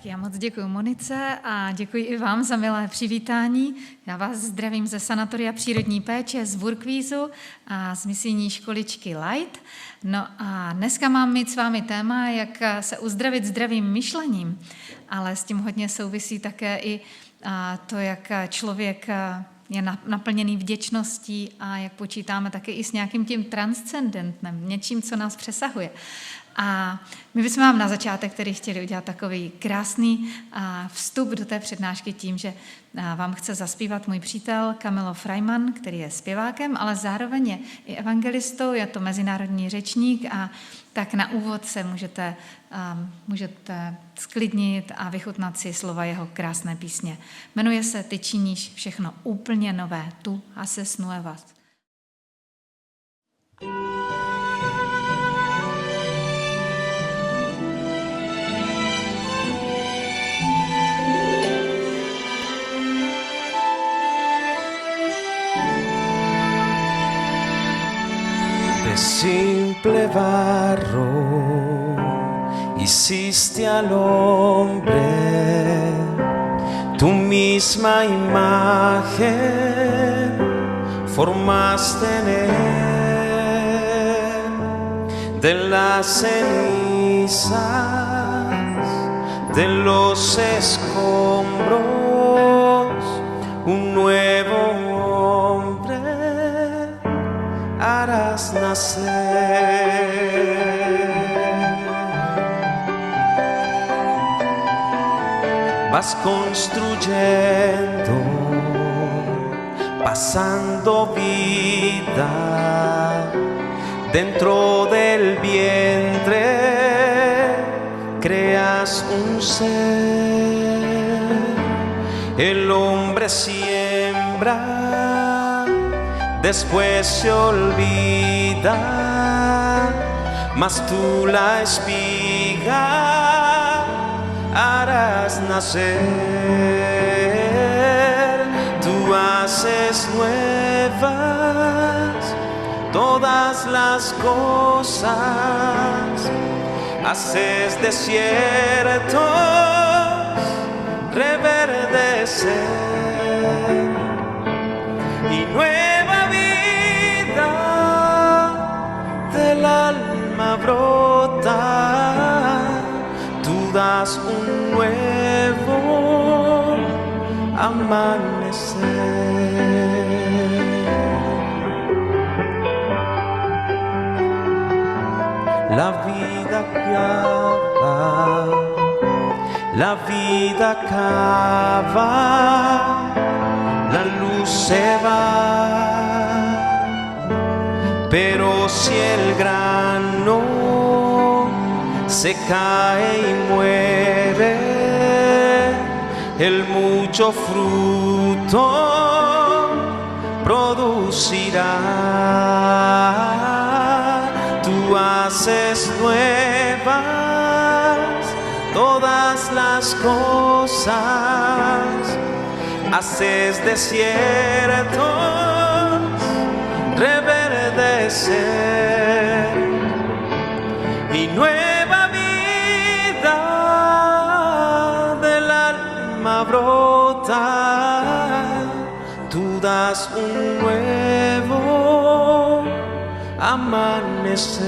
Já moc děkuji Monice a děkuji i vám za milé přivítání. Já vás zdravím ze Sanatoria přírodní péče z Burkvízu a z misijní školičky Light. No a dneska mám mít s vámi téma, jak se uzdravit zdravým myšlením, ale s tím hodně souvisí také i to, jak člověk je naplněný vděčností a jak počítáme také i s nějakým tím transcendentem, něčím, co nás přesahuje. A my bychom vám na začátek tedy chtěli udělat takový krásný vstup do té přednášky tím, že vám chce zaspívat můj přítel Camilo Freiman, který je zpěvákem, ale zároveň je i evangelistou, je to mezinárodní řečník a tak na úvod se můžete sklidnit a vychutnat si slova jeho krásné písně. Jmenuje se Ty činíš všechno úplně nové, tu haces nuevas. Simple barro hiciste al hombre, tu misma imagen formaste en él, de las cenizas, de los escombros, un nuevo hombre harás nacer. Vas construyendo, pasando vida dentro del vientre, creas un ser. El hombre siembra, después se olvida, mas tú la espiga harás nacer. Tú haces nuevas todas las cosas, haces desiertos reverdecer y nueva vida del alma brota. Tú das un nuevo amanecer. La vida acaba, la vida acaba, la luz se va, pero si el grano se cae y muere, el mucho fruto producirá. Tú haces nuevas todas las cosas, haces desiertos reverdecer y nueva vida del alma brota. Tú das un nuevo amanecer.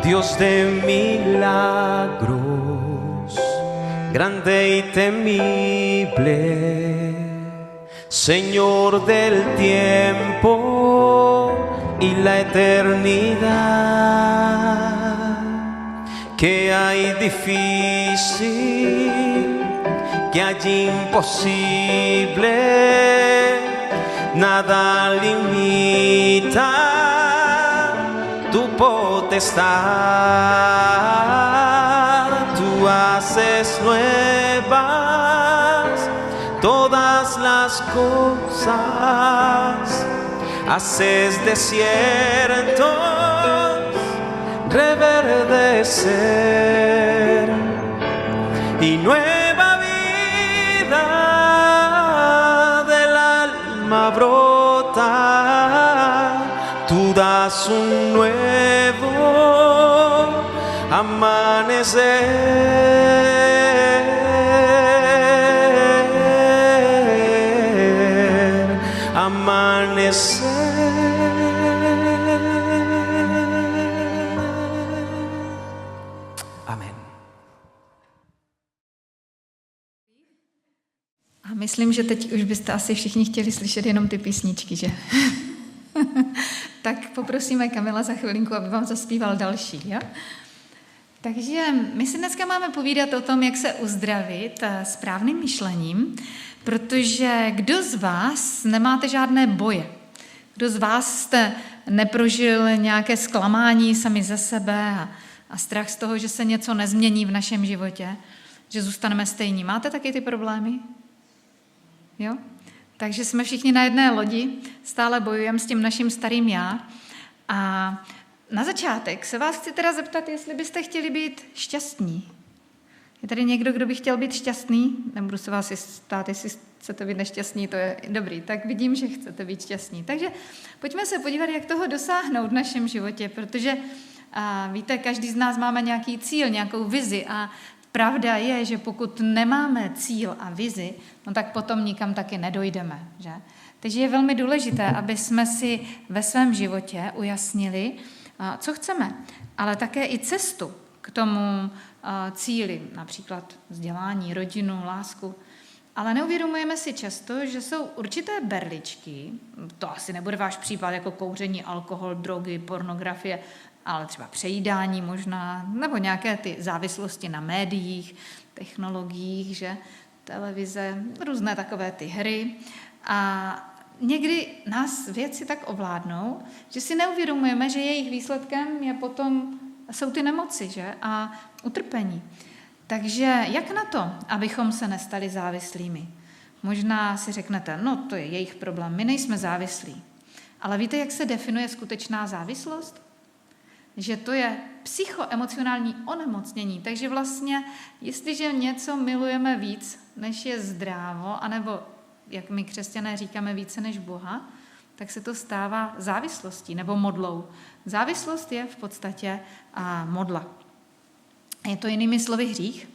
Dios de milagros, grande y temible, Señor del tiempo y la eternidad. ¿Qué hay difícil? ¿Qué hay imposible? Nada limita tu potestad. Tú haces nuevas todas las cosas, haces desiertos reverdecer y nueva vida del alma alma brota, tú das un nuevo amanecer, Amén. A myslím, že teď už byste asi všichni chtěli slyšet jenom ty písničky, že? Tak poprosíme Kamila za chvilinku, aby vám zaspíval další, jo? Takže my si dneska máme povídat o tom, jak se uzdravit správným myšlením, protože kdo z vás nemáte žádné boje? Kdo z vás jste neprožil nějaké zklamání sami ze sebe a strach z toho, že se něco nezmění v našem životě, že zůstaneme stejní? Máte taky ty problémy? Jo? Takže jsme všichni na jedné lodi, stále bojujeme s tím naším starým já. A na začátek se vás chci teda zeptat, jestli byste chtěli být šťastní. Je tady někdo, kdo by chtěl být šťastný? Nebudu se vás ptát, jestli chcete být nešťastní, to je dobrý. Tak vidím, že chcete být šťastní. Takže pojďme se podívat, jak toho dosáhnout v našem životě, protože víte, každý z nás máme nějaký cíl, nějakou vizi a pravda je, že pokud nemáme cíl a vizi, no tak potom nikam taky nedojdeme. Že? Takže je velmi důležité, aby jsme si ve svém životě ujasnili, co chceme, ale také i cestu k tomu cíli, například vzdělání, rodinu, lásku. Ale neuvědomujeme si často, že jsou určité berličky, to asi nebude váš případ jako kouření, alkohol, drogy, pornografie, ale třeba přejídání možná, nebo nějaké ty závislosti na médiích, technologiích, že televize, různé takové ty hry. A někdy nás věci tak ovládnou, že si neuvědomujeme, že jejich výsledkem je potom, jsou ty nemoci, že? A utrpení. Takže jak na to, abychom se nestali závislými? Možná si řeknete, no to je jejich problém, my nejsme závislí. Ale víte, jak se definuje skutečná závislost? Že to je psychoemocionální onemocnění. Takže vlastně, jestliže něco milujeme víc, než je zdrávo, anebo, jak my křesťané říkáme, více než Boha, tak se to stává závislostí nebo modlou. Závislost je v podstatě modla. Je to jinými slovy hřích.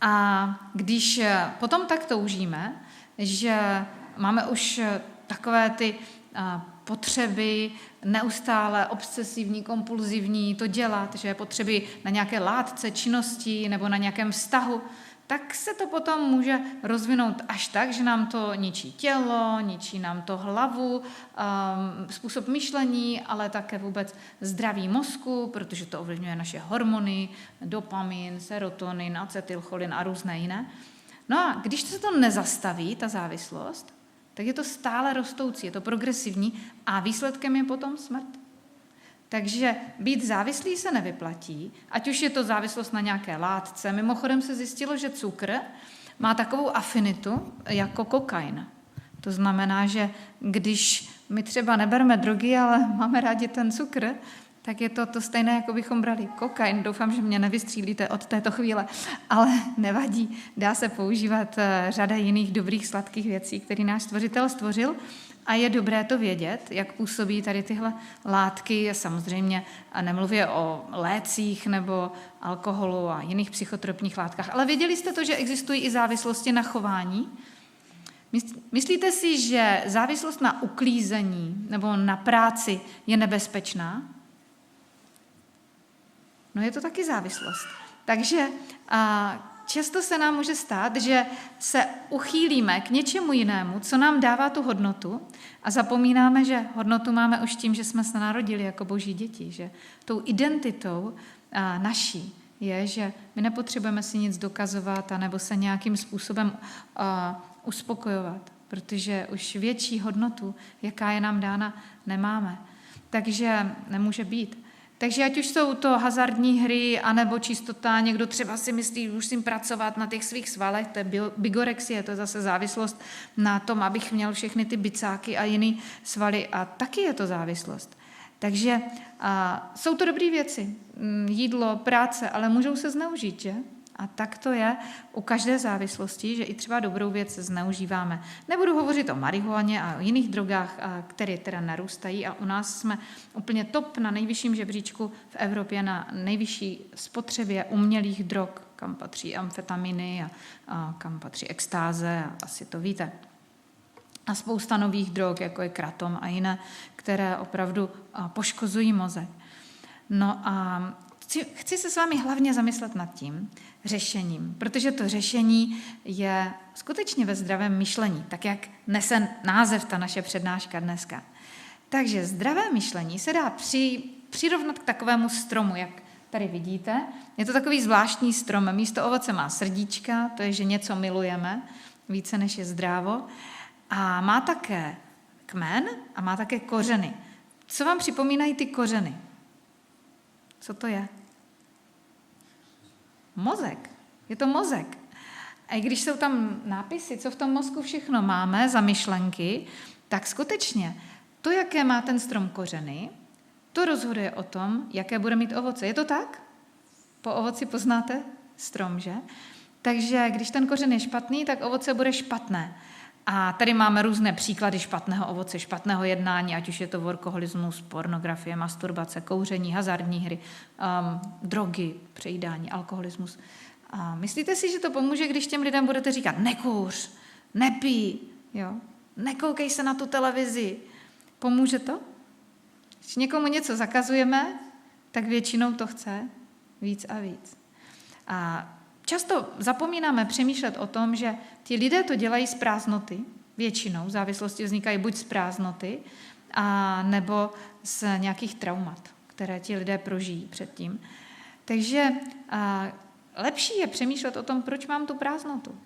A když potom tak toužíme, že máme už takové ty potřeby neustále obsesivní, kompulzivní to dělat, že potřeby na nějaké látce, činnosti nebo na nějakém vztahu, tak se to potom může rozvinout až tak, že nám to ničí tělo, ničí nám to hlavu, způsob myšlení, ale také vůbec zdraví mozku, protože to ovlivňuje naše hormony, dopamin, serotonin, acetylcholin a různé jiné. No a když se to nezastaví, ta závislost, tak je to stále rostoucí, je to progresivní a výsledkem je potom smrt. Takže být závislý se nevyplatí, ať už je to závislost na nějaké látce. Mimochodem se zjistilo, že cukr má takovou afinitu jako kokain. To znamená, že když my třeba nebereme drogy, ale máme rádi ten cukr, tak je to stejné, jako bychom brali kokain. Doufám, že mě nevystřílíte od této chvíle, ale nevadí. Dá se používat řada jiných dobrých sladkých věcí, které náš stvořitel stvořil. A je dobré to vědět, jak působí tady tyhle látky. Samozřejmě nemluvě o lécích nebo alkoholu a jiných psychotropních látkách. Ale věděli jste to, že existují i závislosti na chování? Myslíte si, že závislost na uklízení nebo na práci je nebezpečná? No je to taky závislost. Takže často se nám může stát, že se uchýlíme k něčemu jinému, co nám dává tu hodnotu a zapomínáme, že hodnotu máme už tím, že jsme se narodili jako boží děti, že tou identitou naší je, že my nepotřebujeme si nic dokazovat anebo se nějakým způsobem uspokojovat, protože už větší hodnotu, jaká je nám dána, nemáme. Takže nemůže být. Takže ať už jsou to hazardní hry, anebo čistota, někdo třeba si myslí, že musím pracovat na těch svých svalech, to je bigorexie, to je zase závislost na tom, abych měl všechny ty bicáky a jiný svaly a taky je to závislost. Takže jsou to dobré věci, jídlo, práce, ale můžou se zneužít, že? A tak to je u každé závislosti, že i třeba dobrou věc zneužíváme. Nebudu hovořit o marihuaně a o jiných drogách, které teda narůstají a u nás jsme úplně top na nejvyšším žebříčku v Evropě, na nejvyšší spotřebě umělých drog, kam patří amfetaminy a kam patří extáze, a asi to víte. A spousta nových drog, jako je kratom a jiné, které opravdu poškozují mozek. No a chci se s vámi hlavně zamyslet nad tím řešením, protože to řešení je skutečně ve zdravém myšlení, tak jak nese název ta naše přednáška dneska. Takže zdravé myšlení se dá přirovnat k takovému stromu, jak tady vidíte. Je to takový zvláštní strom, místo ovoce má srdíčka, to je, že něco milujeme, více než je zdrávo, a má také kmen a má také kořeny. Co vám připomínají ty kořeny? Co to je? Mozek. Je to mozek. A i když jsou tam nápisy, co v tom mozku všechno máme za myšlenky, tak skutečně to, jaké má ten strom kořeny, to rozhoduje o tom, jaké bude mít ovoce. Je to tak? Po ovoci poznáte strom, že? Takže když ten kořen je špatný, tak ovoce bude špatné. A tady máme různé příklady špatného ovoce, špatného jednání, ať už je to workoholismus, pornografie, masturbace, kouření, hazardní hry, drogy, přejídání, alkoholismus. A myslíte si, že to pomůže, když těm lidem budete říkat nekouř, nepij, jo? Nekoukej se na tu televizi. Pomůže to? Když někomu něco zakazujeme, tak většinou to chce víc a víc. A často zapomínáme přemýšlet o tom, že ti lidé to dělají z prázdnoty, většinou závislosti vznikají buď z prázdnoty, a nebo z nějakých traumat, které ti lidé prožijí předtím. Takže lepší je přemýšlet o tom, proč mám tu prázdnotu.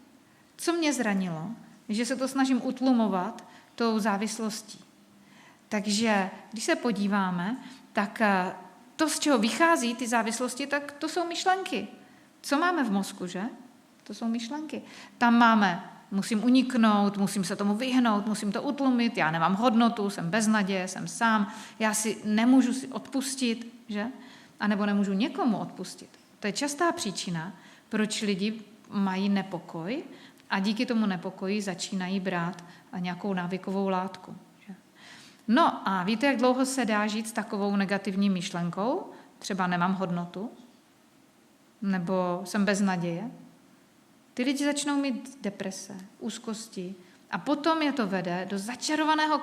Co mě zranilo, že se to snažím utlumovat tou závislostí. Takže když se podíváme, tak to, z čeho vychází ty závislosti, tak to jsou myšlenky. Co máme v mozku, že? To jsou myšlenky. Tam máme, musím uniknout, musím se tomu vyhnout, musím to utlumit, já nemám hodnotu, jsem bez naděje, jsem sám, já si nemůžu odpustit, že? A nebo nemůžu někomu odpustit. To je častá příčina, proč lidi mají nepokoj a díky tomu nepokoji začínají brát nějakou návykovou látku. Že? No a víte, jak dlouho se dá žít s takovou negativní myšlenkou? Třeba nemám hodnotu, nebo jsem bez naděje. Ty lidi začnou mít deprese, úzkosti a potom je to vede do začarovaného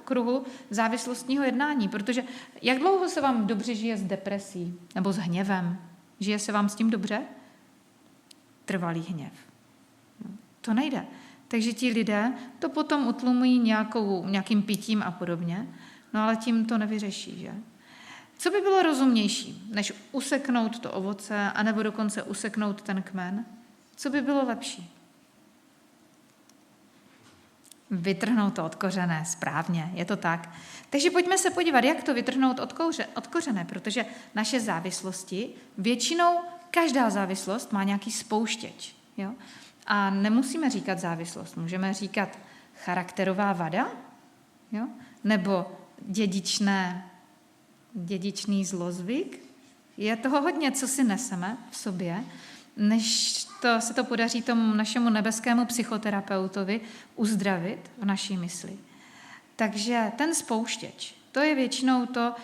kruhu závislostního jednání, protože jak dlouho se vám dobře žije s depresí nebo s hněvem? Žije se vám s tím dobře? Trvalý hněv. To nejde. Takže ti lidé to potom utlumují nějakým pitím a podobně, no ale tím to nevyřeší, že? Co by bylo rozumnější, než useknout to ovoce, anebo dokonce useknout ten kmen? Co by bylo lepší? Vytrhnout to od kořene, správně, je to tak. Takže pojďme se podívat, jak to vytrhnout od kořene, protože naše závislosti, většinou každá závislost má nějaký spouštěč. Jo? A nemusíme říkat závislost, můžeme říkat charakterová vada, jo? Nebo dědičný zlozvyk. Je toho hodně, co si neseme v sobě, než se to podaří tomu našemu nebeskému psychoterapeutovi uzdravit v naší mysli. Takže ten spouštěč, to je většinou to,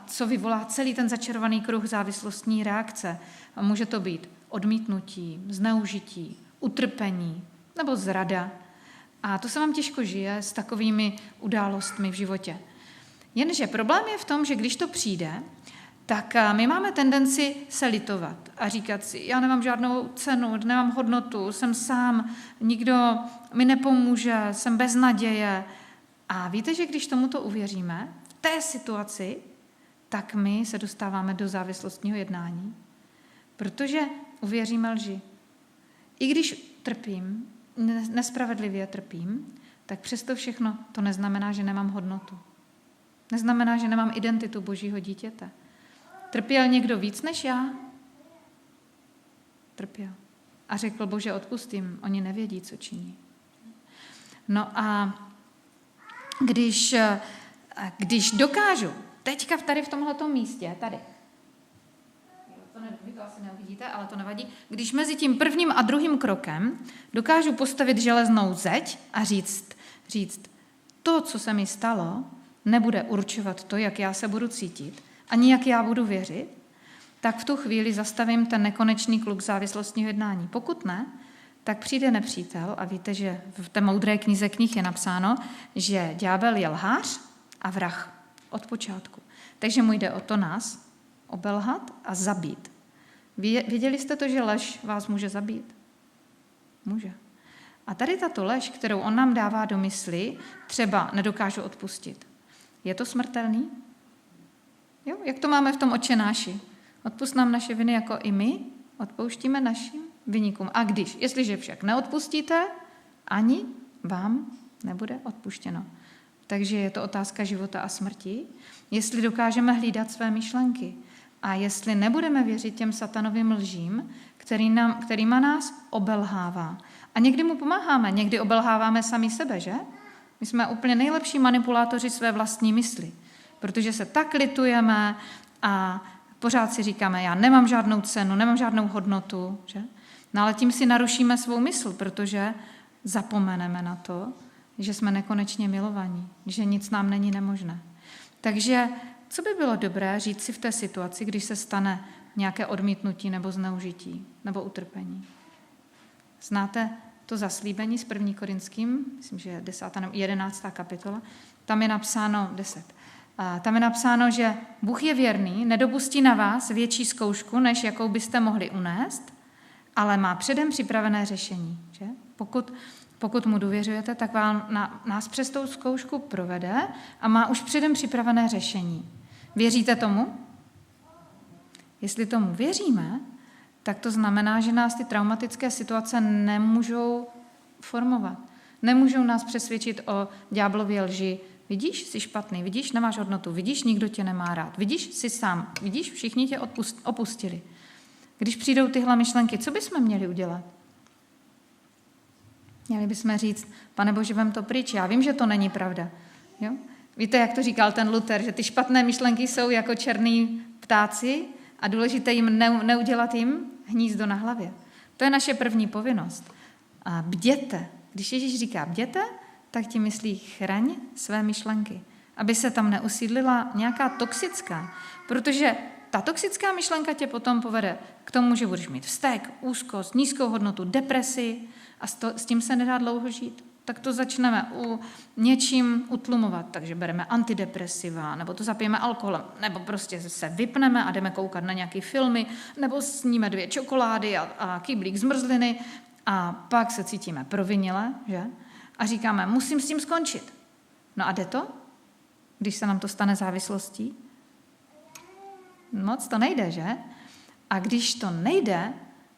co vyvolá celý ten začarovaný kruh závislostní reakce. Může to být odmítnutí, zneužití, utrpení nebo zrada. A to se vám těžko žije s takovými událostmi v životě. Jenže problém je v tom, že když to přijde, tak my máme tendenci se litovat a říkat si, já nemám žádnou cenu, nemám hodnotu, jsem sám, nikdo mi nepomůže, jsem bez naděje. A víte, že když tomuto uvěříme, v té situaci, tak my se dostáváme do závislostního jednání. Protože uvěříme lži. I když trpím, nespravedlivě trpím, tak přesto všechno to neznamená, že nemám hodnotu. Neznamená, že nemám identitu Božího dítěte. Trpěl někdo víc než já? Trpěl. A řekl, Bože, odpustím, oni nevědí, co činí. No a když dokážu, teďka tady v tomhletom místě, tady, to to asi neuvidíte, ale to nevadí. Když mezi tím prvním a druhým krokem dokážu postavit železnou zeď a říct, to, co se mi stalo, nebude určovat to, jak já se budu cítit, ani jak já budu věřit, tak v tu chvíli zastavím ten nekonečný klub závislostního jednání. Pokud ne, tak přijde nepřítel a víte, že v té moudré knize knih je napsáno, že ďábel je lhář a vrah od počátku. Takže mu jde o to nás obelhat a zabít. Věděli jste to, že lež vás může zabít? Může. A tady tato lež, kterou on nám dává do mysli, třeba nedokážu odpustit. Je to smrtelný? Jo? Jak to máme v tom Otčenáši? Odpusť nám naše viny, jako i my odpouštíme našim viníkům. A jestliže však neodpustíte, ani vám nebude odpuštěno. Takže je to otázka života a smrti. Jestli dokážeme hlídat své myšlenky a jestli nebudeme věřit těm satanovým lžím, kterýma nás obelhává. A někdy mu pomáháme, někdy obelháváme sami sebe, že? My jsme úplně nejlepší manipulátoři své vlastní mysli, protože se tak litujeme a pořád si říkáme, já nemám žádnou cenu, nemám žádnou hodnotu, že? No ale tím si narušíme svou mysl, protože zapomeneme na to, že jsme nekonečně milovaní, že nic nám není nemožné. Takže co by bylo dobré říct si v té situaci, když se stane nějaké odmítnutí nebo zneužití nebo utrpení? Znáte to zaslíbení s 1. Korinským, myslím, že je 10. nebo 11. kapitola, tam je napsáno 10. Tam je napsáno, že Bůh je věrný, nedopustí na vás větší zkoušku, než jakou byste mohli unést, ale má předem připravené řešení. Že? Pokud mu důvěřujete, tak nás přes tou zkoušku provede a má už předem připravené řešení. Věříte tomu? Jestli tomu věříme, tak to znamená, že nás ty traumatické situace nemůžou formovat. Nemůžou nás přesvědčit o ďáblově lži. Vidíš, jsi špatný, vidíš, nemáš hodnotu, vidíš, nikdo tě nemá rád, vidíš, jsi sám, vidíš, všichni tě opustili. Když přijdou tyhle myšlenky, co bychom měli udělat? Měli bychom říct, Pane Bože, vem to pryč, já vím, že to není pravda. Jo? Víte, jak to říkal ten Luther, že ty špatné myšlenky jsou jako černý ptáci a důležité jim neudělat jim hnízdo na hlavě. To je naše první povinnost. A bděte. Když Ježíš říká bděte, tak ti myslí chraň své myšlenky, aby se tam neusídlila nějaká toxická, protože ta toxická myšlenka tě potom povede k tomu, že budeš mít vztek, úzkost, nízkou hodnotu, depresi a s tím se nedá dlouho žít. Tak to začneme něčím utlumovat, takže bereme antidepresiva, nebo to zapijeme alkoholem, nebo prostě se vypneme a jdeme koukat na nějaké filmy, nebo sníme 2 čokolády a kyblík zmrzliny a pak se cítíme provinile, že? A říkáme, musím s tím skončit. No a jde to? Když se nám to stane závislostí? Moc to nejde, že? A když to nejde,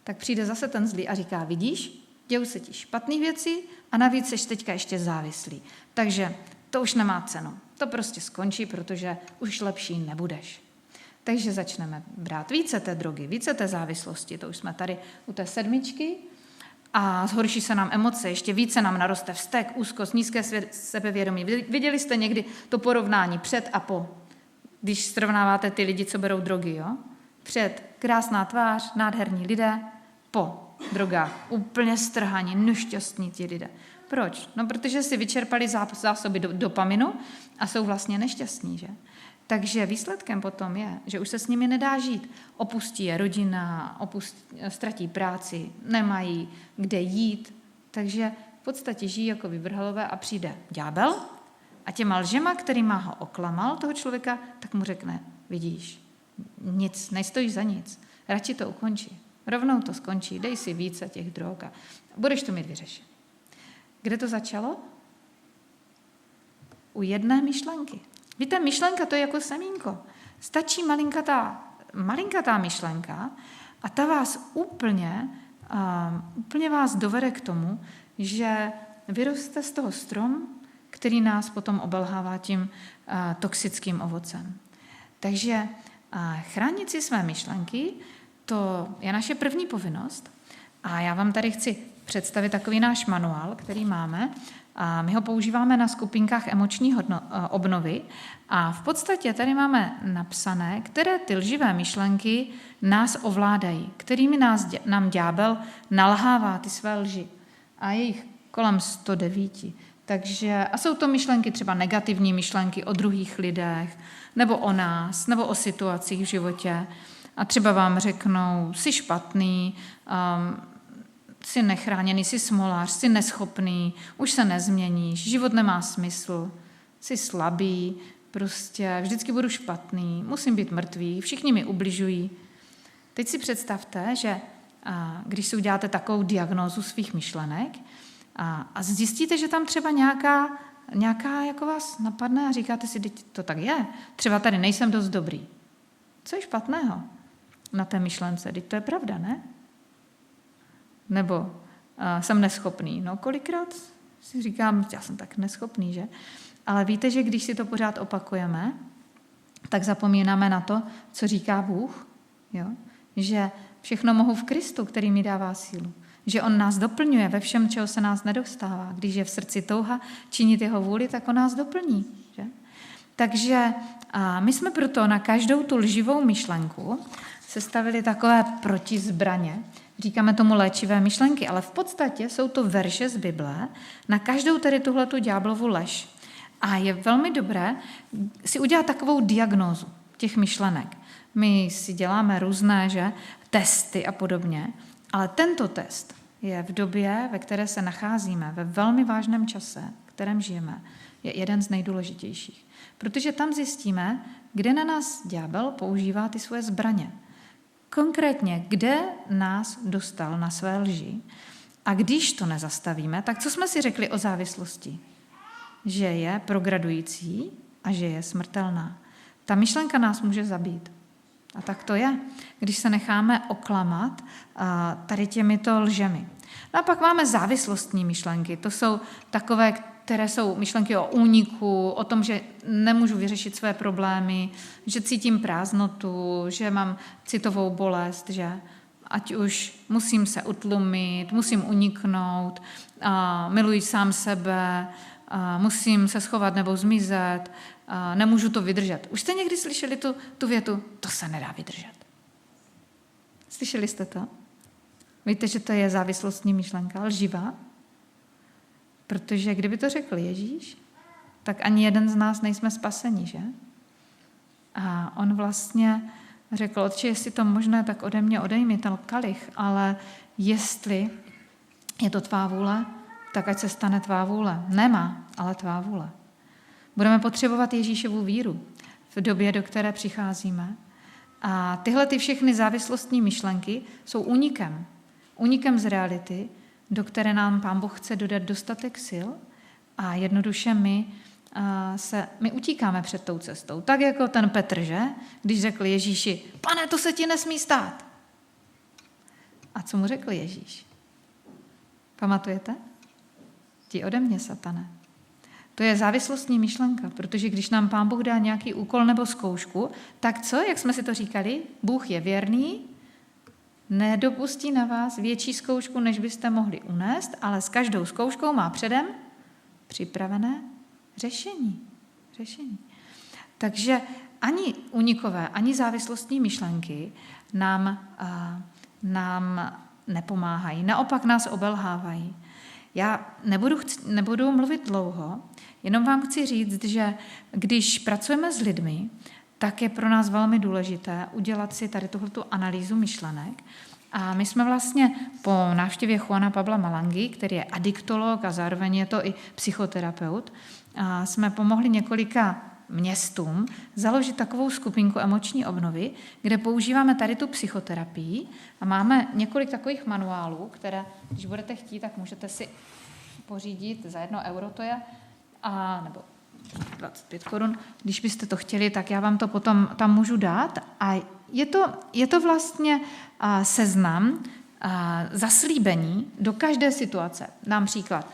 tak přijde zase ten zlý a říká, vidíš, dějou se ti špatné věci a navíc seš teďka ještě závislý. Takže to už nemá cenu. To prostě skončí, protože už lepší nebudeš. Takže začneme brát více té drogy, více té závislosti. To už jsme tady u té 7. A zhorší se nám emoce, ještě více nám naroste vztek, úzkost, nízké sebevědomí. Viděli jste někdy to porovnání před a po, když srovnáváte ty lidi, co berou drogy, jo? Před krásná tvář, nádherní lidé, po drogách úplně strhaní, nešťastní ti lidé. Proč? No, protože si vyčerpali zásoby dopaminu a jsou vlastně nešťastní, že? Takže výsledkem potom je, že už se s nimi nedá žít. Opustí je rodina, ztratí práci, nemají kde jít. Takže v podstatě žijí jako vyvrhelové a přijde ďábel a těma lžema, kterýma ho oklamal, toho člověka, tak mu řekne, vidíš, nic, nestojíš za nic, radši to ukončí. Rovnou to skončí, dej si více těch drog a budeš to mít vyřešit. Kde to začalo? U jedné myšlenky. Víte, myšlenka to je jako semínko. Stačí malinkatá myšlenka a ta vás úplně vás dovede k tomu, že vyroste z toho strom, který nás potom obelhává tím toxickým ovocem. Takže chránit si své myšlenky, to je naše první povinnost. A já vám tady chci představit takový náš manuál, který máme A my ho používáme na skupinkách emoční obnovy a v podstatě tady máme napsané, které ty lživé myšlenky nás ovládají, kterými nám ďábel nalhává ty své lži. A je jich kolem 109. A jsou to myšlenky, třeba negativní myšlenky o druhých lidech, nebo o nás, nebo o situacích v životě. A třeba vám řeknou, jsi špatný, jsi nechráněný, jsi smolář, jsi neschopný, už se nezměníš, život nemá smysl, jsi slabý, prostě vždycky budu špatný, musím být mrtvý, všichni mi ubližují. Teď si představte, že když si uděláte takovou diagnózu svých myšlenek a zjistíte, že tam třeba nějaká jako vás napadne a říkáte si, teď to tak je, třeba tady nejsem dost dobrý. Co je špatného na té myšlence? Teď to je pravda, ne? Nebo jsem neschopný. No kolikrát si říkám, já jsem tak neschopný, že? Ale víte, že když si to pořád opakujeme, tak zapomínáme na to, co říká Bůh. Jo? Že všechno mohu v Kristu, který mi dává sílu. Že on nás doplňuje ve všem, čeho se nás nedostává. Když je v srdci touha činit jeho vůli, tak on nás doplní. Že? Takže my jsme proto na každou tu lživou myšlenku sestavili takové protizbraně. Říkáme tomu léčivé myšlenky, ale v podstatě jsou to verše z Bible na každou tady tuhletu ďáblovu lež. A je velmi dobré si udělat takovou diagnózu těch myšlenek. My si děláme různé testy a podobně, ale tento test je v době, ve které se nacházíme, ve velmi vážném čase, v kterém žijeme, je jeden z nejdůležitějších. Protože tam zjistíme, kde na nás ďábel používá ty svoje zbraně. Konkrétně, kde nás dostal na své lži a když to nezastavíme, tak co jsme si řekli o závislosti? Že je progradující a že je smrtelná. Ta myšlenka nás může zabít. A tak to je, když se necháme oklamat tady těmito lžemi. No a pak máme závislostní myšlenky. To jsou takové, které jsou myšlenky o úniku, o tom, že nemůžu vyřešit své problémy, že cítím prázdnotu, že mám citovou bolest, že ať už musím se utlumit, musím uniknout, miluji sám sebe, musím se schovat nebo zmizet, nemůžu to vydržet. Už jste někdy slyšeli tu větu, to se nedá vydržet? Slyšeli jste to? Víte, že to je závislostní myšlenka, lživá? Protože kdyby to řekl Ježíš, tak ani jeden z nás nejsme spaseni, že? A on vlastně řekl, Otče, jestli to možné, tak ode mě odejmi ten kalich, ale jestli je to tvá vůle, tak ať se stane tvá vůle. Nemá, ale tvá vůle. Budeme potřebovat Ježíšovu víru v době, do které přicházíme. A tyhle ty všechny závislostní myšlenky jsou únikem z reality, do které nám Pán Bůh chce dodat dostatek sil a jednoduše my utíkáme před tou cestou. Tak jako ten Petr, že? Když řekl Ježíši, Pane, to se ti nesmí stát. A co mu řekl Ježíš? Pamatujete? Jdi ode mě, satane. To je závislostní myšlenka, protože když nám Pán Bůh dá nějaký úkol nebo zkoušku, tak co, jak jsme si to říkali? Bůh je věrný, nedopustí na vás větší zkoušku, než byste mohli unést, ale s každou zkouškou má předem připravené řešení. Takže ani únikové, ani závislostní myšlenky nám nepomáhají, naopak nás obelhávají. Já nebudu mluvit dlouho, jenom vám chci říct, že když pracujeme s lidmi, tak je pro nás velmi důležité udělat si tady tuhletu analýzu myšlenek. A my jsme vlastně po návštěvě Juana Pabla Malangy, který je adiktolog a zároveň je to i psychoterapeut, jsme pomohli několika městům založit takovou skupinku emoční obnovy, kde používáme tady tu psychoterapii a máme několik takových manuálů, které, když budete chtít, tak můžete si pořídit za 1 euro to je, nebo 25 korun. Když byste to chtěli, tak já vám to potom tam můžu dát. A je to vlastně seznam zaslíbení do každé situace. Dám příklad.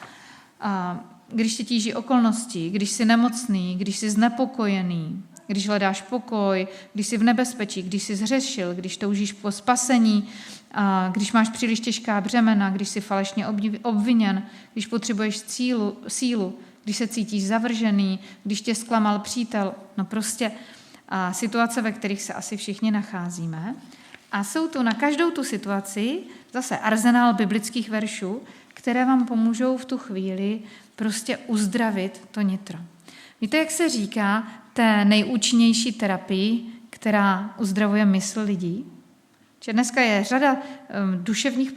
Když tě tíží okolnosti, když jsi nemocný, když jsi znepokojený, když hledáš pokoj, když jsi v nebezpečí, když jsi zhřešil, když toužíš po spasení, když máš příliš těžká břemena, když jsi falešně obviněn, když potřebuješ sílu, když se cítíš zavržený, když tě zklamal přítel, no prostě situace, ve kterých se asi všichni nacházíme. A jsou tu na každou tu situaci zase arzenál biblických veršů, které vám pomůžou v tu chvíli prostě uzdravit to nitro. Víte, jak se říká té nejúčinnější terapii, která uzdravuje mysl lidí? Že dneska je řada duševních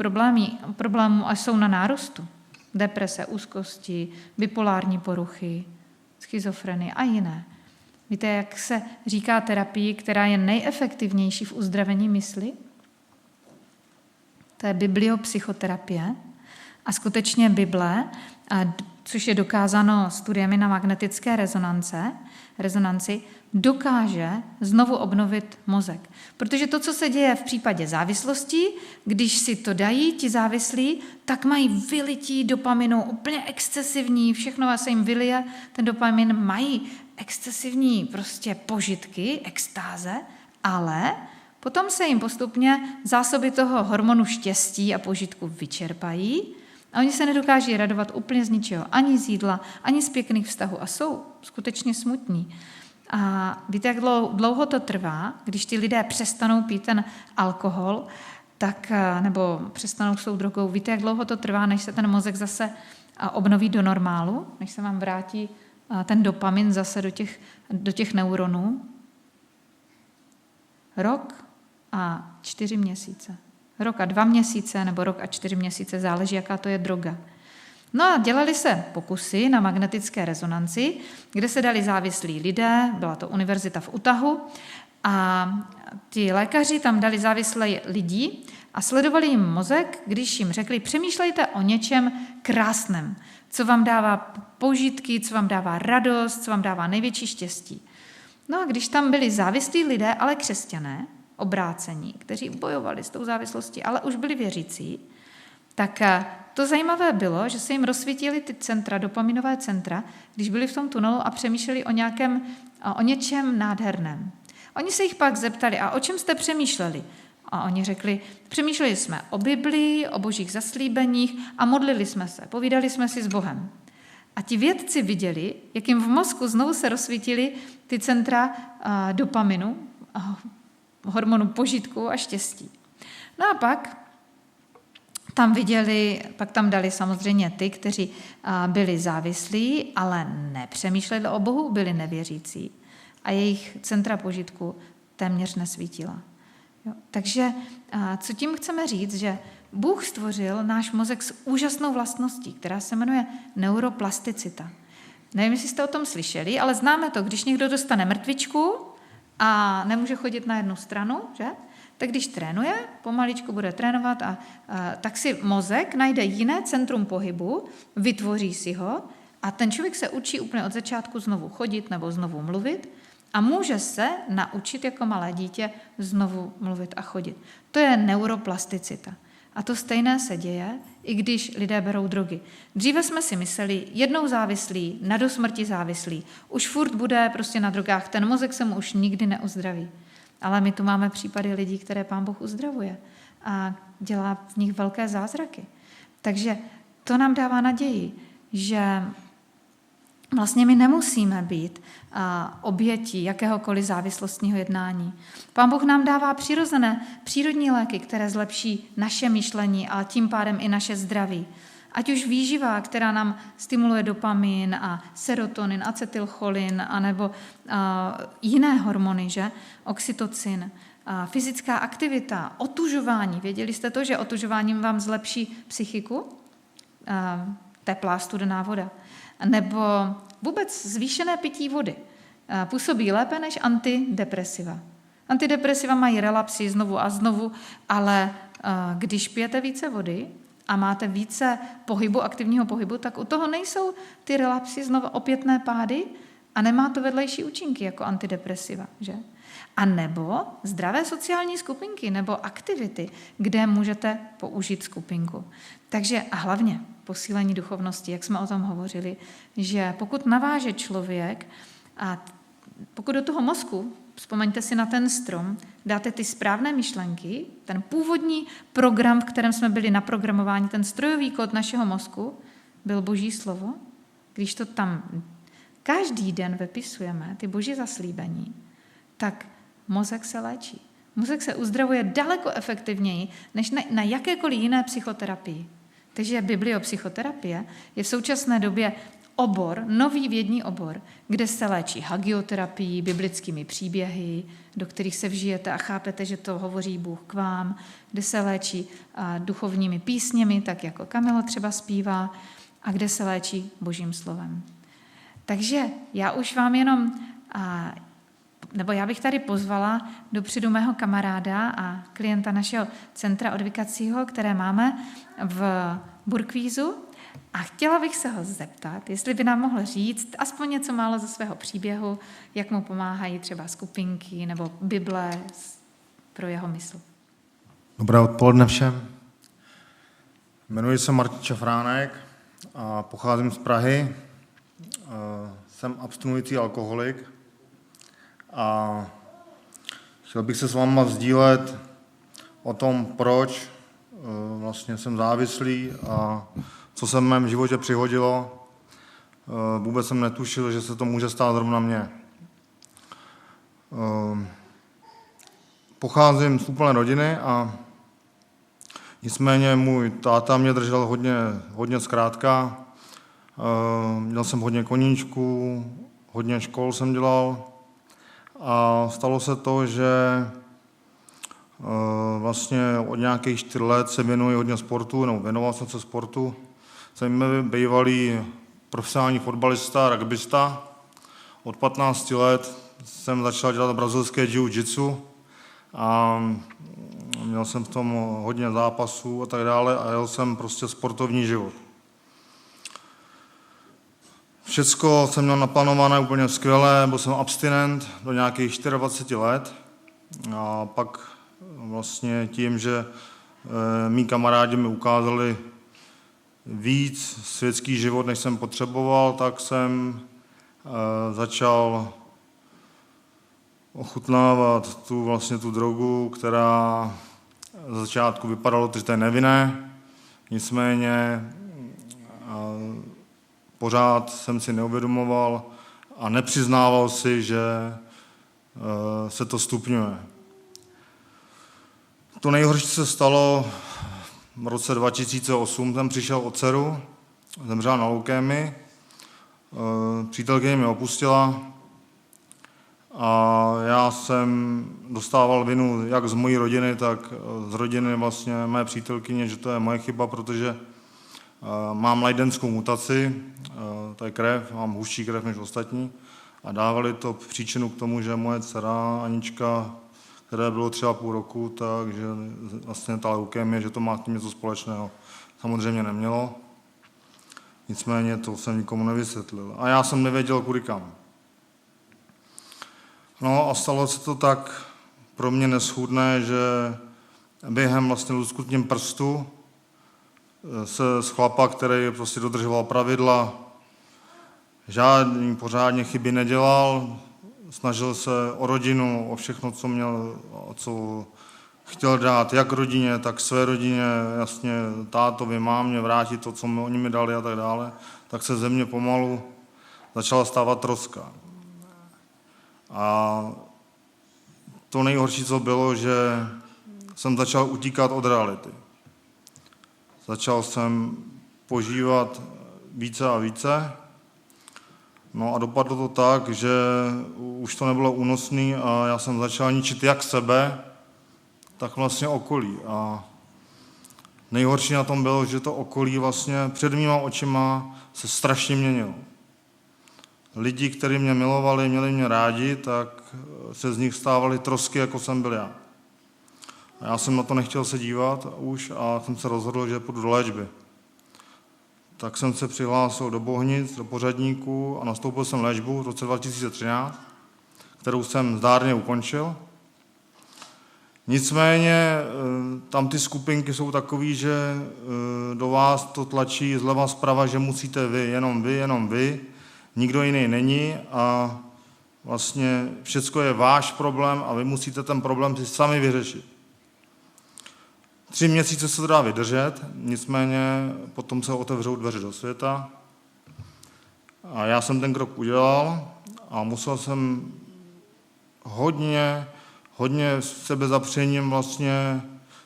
problémů a jsou na nárůstu. Deprese, úzkosti, bipolární poruchy, schizofrenie a jiné. Víte, jak se říká terapii, která je nejefektivnější v uzdravení mysli? To je bibliopsychoterapie. A skutečně Bible, což je dokázáno studiemi na magnetické rezonanci, dokáže znovu obnovit mozek. Protože to, co se děje v případě závislosti, když si to dají ti závislí, tak mají vylití dopaminu úplně excesivní, všechno se jim vylije, ten dopamin, mají excesivní prostě požitky, extáze, ale potom se jim postupně zásoby toho hormonu štěstí a požitku vyčerpají a oni se nedokáží radovat úplně z ničeho, ani z jídla, ani z pěkných vztahů a jsou skutečně smutní. A víte, jak dlouho to trvá, když ty lidé přestanou pít ten alkohol, tak, nebo přestanou s tou drogou, víte, jak dlouho to trvá, než se ten mozek zase obnoví do normálu, než se vám vrátí ten dopamin zase do těch neuronů? Rok a 4 měsíce. Rok a 2 měsíce, nebo rok a 4 měsíce, záleží, jaká to je droga. No a dělali se pokusy na magnetické rezonanci, kde se dali závislí lidé, byla to univerzita v Utahu, a ti lékaři tam dali závislé lidi a sledovali jim mozek, když jim řekli, přemýšlejte o něčem krásném, co vám dává požitky, co vám dává radost, co vám dává největší štěstí. No a když tam byli závislí lidé, ale křesťané, obrácení, kteří bojovali s tou závislostí, ale už byli věřící, tak to zajímavé bylo, že se jim rozsvítily ty centra, dopaminové centra, když byli v tom tunelu a přemýšleli o něčem nádherném. Oni se jich pak zeptali, a o čem jste přemýšleli? A oni řekli, přemýšleli jsme o Biblii, o božích zaslíbeních a modlili jsme se, povídali jsme si s Bohem. A ti vědci viděli, jak jim v mozku znovu se rozsvítily ty centra dopaminu, hormonu požitku a štěstí. No a pak tam dali samozřejmě ty, kteří byli závislí, ale nepřemýšleli o Bohu, byli nevěřící. A jejich centra požitku téměř nesvítila. Jo. Takže co tím chceme říct, že Bůh stvořil náš mozek s úžasnou vlastností, která se jmenuje neuroplasticita. Nevím, jestli jste o tom slyšeli, ale známe to, když někdo dostane mrtvičku a nemůže chodit na jednu stranu, že? Tak když trénuje, pomaličku bude trénovat tak si mozek najde jiné centrum pohybu, vytvoří si ho a ten člověk se učí úplně od začátku znovu chodit nebo znovu mluvit a může se naučit jako malé dítě znovu mluvit a chodit. To je neuroplasticita. A to stejné se děje, i když lidé berou drogy. Dříve jsme si mysleli, jednou závislý, na dosmrti závislý, už furt bude prostě na drogách, ten mozek se mu už nikdy neuzdraví. Ale my tu máme případy lidí, které Pán Bůh uzdravuje a dělá v nich velké zázraky. Takže to nám dává naději, že vlastně my nemusíme být obětí jakéhokoliv závislostního jednání. Pán Bůh nám dává přírodní léky, které zlepší naše myšlení a tím pádem i naše zdraví. Ať už výživa, která nám stimuluje dopamin a serotonin, acetylcholin, anebo jiné hormony, že? Oxytocin, fyzická aktivita, otužování. Věděli jste to, že otužováním vám zlepší psychiku? Teplá studená voda. Nebo vůbec zvýšené pití vody. Působí lépe než antidepresiva. Antidepresiva mají relapsy znovu a znovu, ale když pijete více vody a máte více pohybu, aktivního pohybu, tak u toho nejsou ty relapsy znovu opětné pády a nemá to vedlejší účinky jako antidepresiva. Že? A nebo zdravé sociální skupinky nebo aktivity, kde můžete použít skupinku. Takže a hlavně posílení duchovnosti, jak jsme o tom hovořili, že pokud naváže člověk pokud do toho mozku, vzpomeňte si na ten strom, dáte ty správné myšlenky, ten původní program, v kterém jsme byli naprogramováni, ten strojový kód našeho mozku, byl Boží slovo. Když to tam každý den vypisujeme, ty Boží zaslíbení, tak mozek se léčí. Mozek se uzdravuje daleko efektivněji, než na jakékoliv jiné psychoterapii. Takže bibliopsychoterapie je v současné době obor, nový vědní obor, kde se léčí hagioterapií, biblickými příběhy, do kterých se vžijete a chápete, že to hovoří Bůh k vám, kde se léčí duchovními písněmi, tak jako Kamilo třeba zpívá, a kde se léčí Božím slovem. Takže já už vám jenom, nebo já bych tady pozvala dopředu mého kamaráda a klienta našeho centra odvykacího, které máme v Burkvízu, a chtěla bych se ho zeptat, jestli by nám mohl říct aspoň něco málo ze svého příběhu, jak mu pomáhají třeba skupinky nebo Bible pro jeho mysl. Dobré odpoledne všem. Jmenuji se Martin Čafránek a pocházím z Prahy. Jsem abstinující alkoholik a chtěl bych se s váma sdílet o tom, proč vlastně jsem závislý a co se v mém životě přihodilo. Vůbec jsem netušil, že se to může stát zrovna mně. Pocházím z úplné rodiny a nicméně můj táta mě držel hodně zkrátka. Měl jsem hodně koníčků, hodně škol jsem dělal a stalo se to, že vlastně od nějakých 4 let se věnuji hodně sportu, nebo věnoval jsem se sportu. Jsem bývalý profesionální fotbalista, rugbysta. Od 15 let jsem začal dělat brazilské jiu-jitsu a měl jsem v tom hodně zápasů a tak dále a jel jsem prostě sportovní život. Všecko jsem měl naplánované úplně skvěle, byl jsem abstinent do nějakých 24 let a pak vlastně tím, že mý kamarádi mi ukázali víc světský život, než jsem potřeboval, tak jsem začal ochutnávat tu drogu, která za začátku vypadalo, že to je nevinné, nicméně pořád jsem si neuvědomoval a nepřiznával si, že se to stupňuje. To nejhorší se stalo v roce 2008, jsem přišel o dceru, zemřela na leukémii, přítelkyně mě opustila a já jsem dostával vinu jak z mojí rodiny, tak z rodiny vlastně mé přítelkyně, že to je moje chyba, protože mám leidenskou mutaci, to je krev, mám hustší krev než ostatní a dávali to příčinu k tomu, že moje dcera Anička, které bylo 3,5 roku, takže vlastně ta leukémie, že to má tím něco společného. Samozřejmě nemělo, nicméně to jsem nikomu nevysvětlil. A já jsem nevěděl, kudy kam. No a stalo se to tak pro mě neschůdné, že během vlastně lusknutím prstu se z chlapa, který prostě dodržoval pravidla, žádný pořádně chyby nedělal, snažil se o rodinu, o všechno, co chtěl dát jak rodině, tak své rodině, jasně tátovi, mámě, vrátit to, co oni mi dali a tak dále, tak se ze mě pomalu začala stávat troska. A to nejhorší, co bylo, že jsem začal utíkat od reality. Začal jsem požívat více a více. No a dopadlo to tak, že už to nebylo únosný a já jsem začal ničit jak sebe, tak vlastně okolí. A nejhorší na tom bylo, že to okolí vlastně před mýma očima se strašně měnilo. Lidi, kteří mě milovali, měli mě rádi, tak se z nich stávaly trosky, jako jsem byl já. A já jsem na to nechtěl se dívat už a jsem se rozhodl, že půjdu do léčby. Tak jsem se přihlásil do Bohnic, do pořadníku a nastoupil jsem léčbu v roce 2013, kterou jsem zdárně ukončil. Nicméně tam ty skupinky jsou takový, že do vás to tlačí zleva zprava, že musíte vy, jenom vy, nikdo jiný není a vlastně všecko je váš problém a vy musíte ten problém si sami vyřešit. 3 měsíce se to dá vydržet, nicméně potom se otevřou dveře do světa. A já jsem ten krok udělal a musel jsem hodně sebezapřením vlastně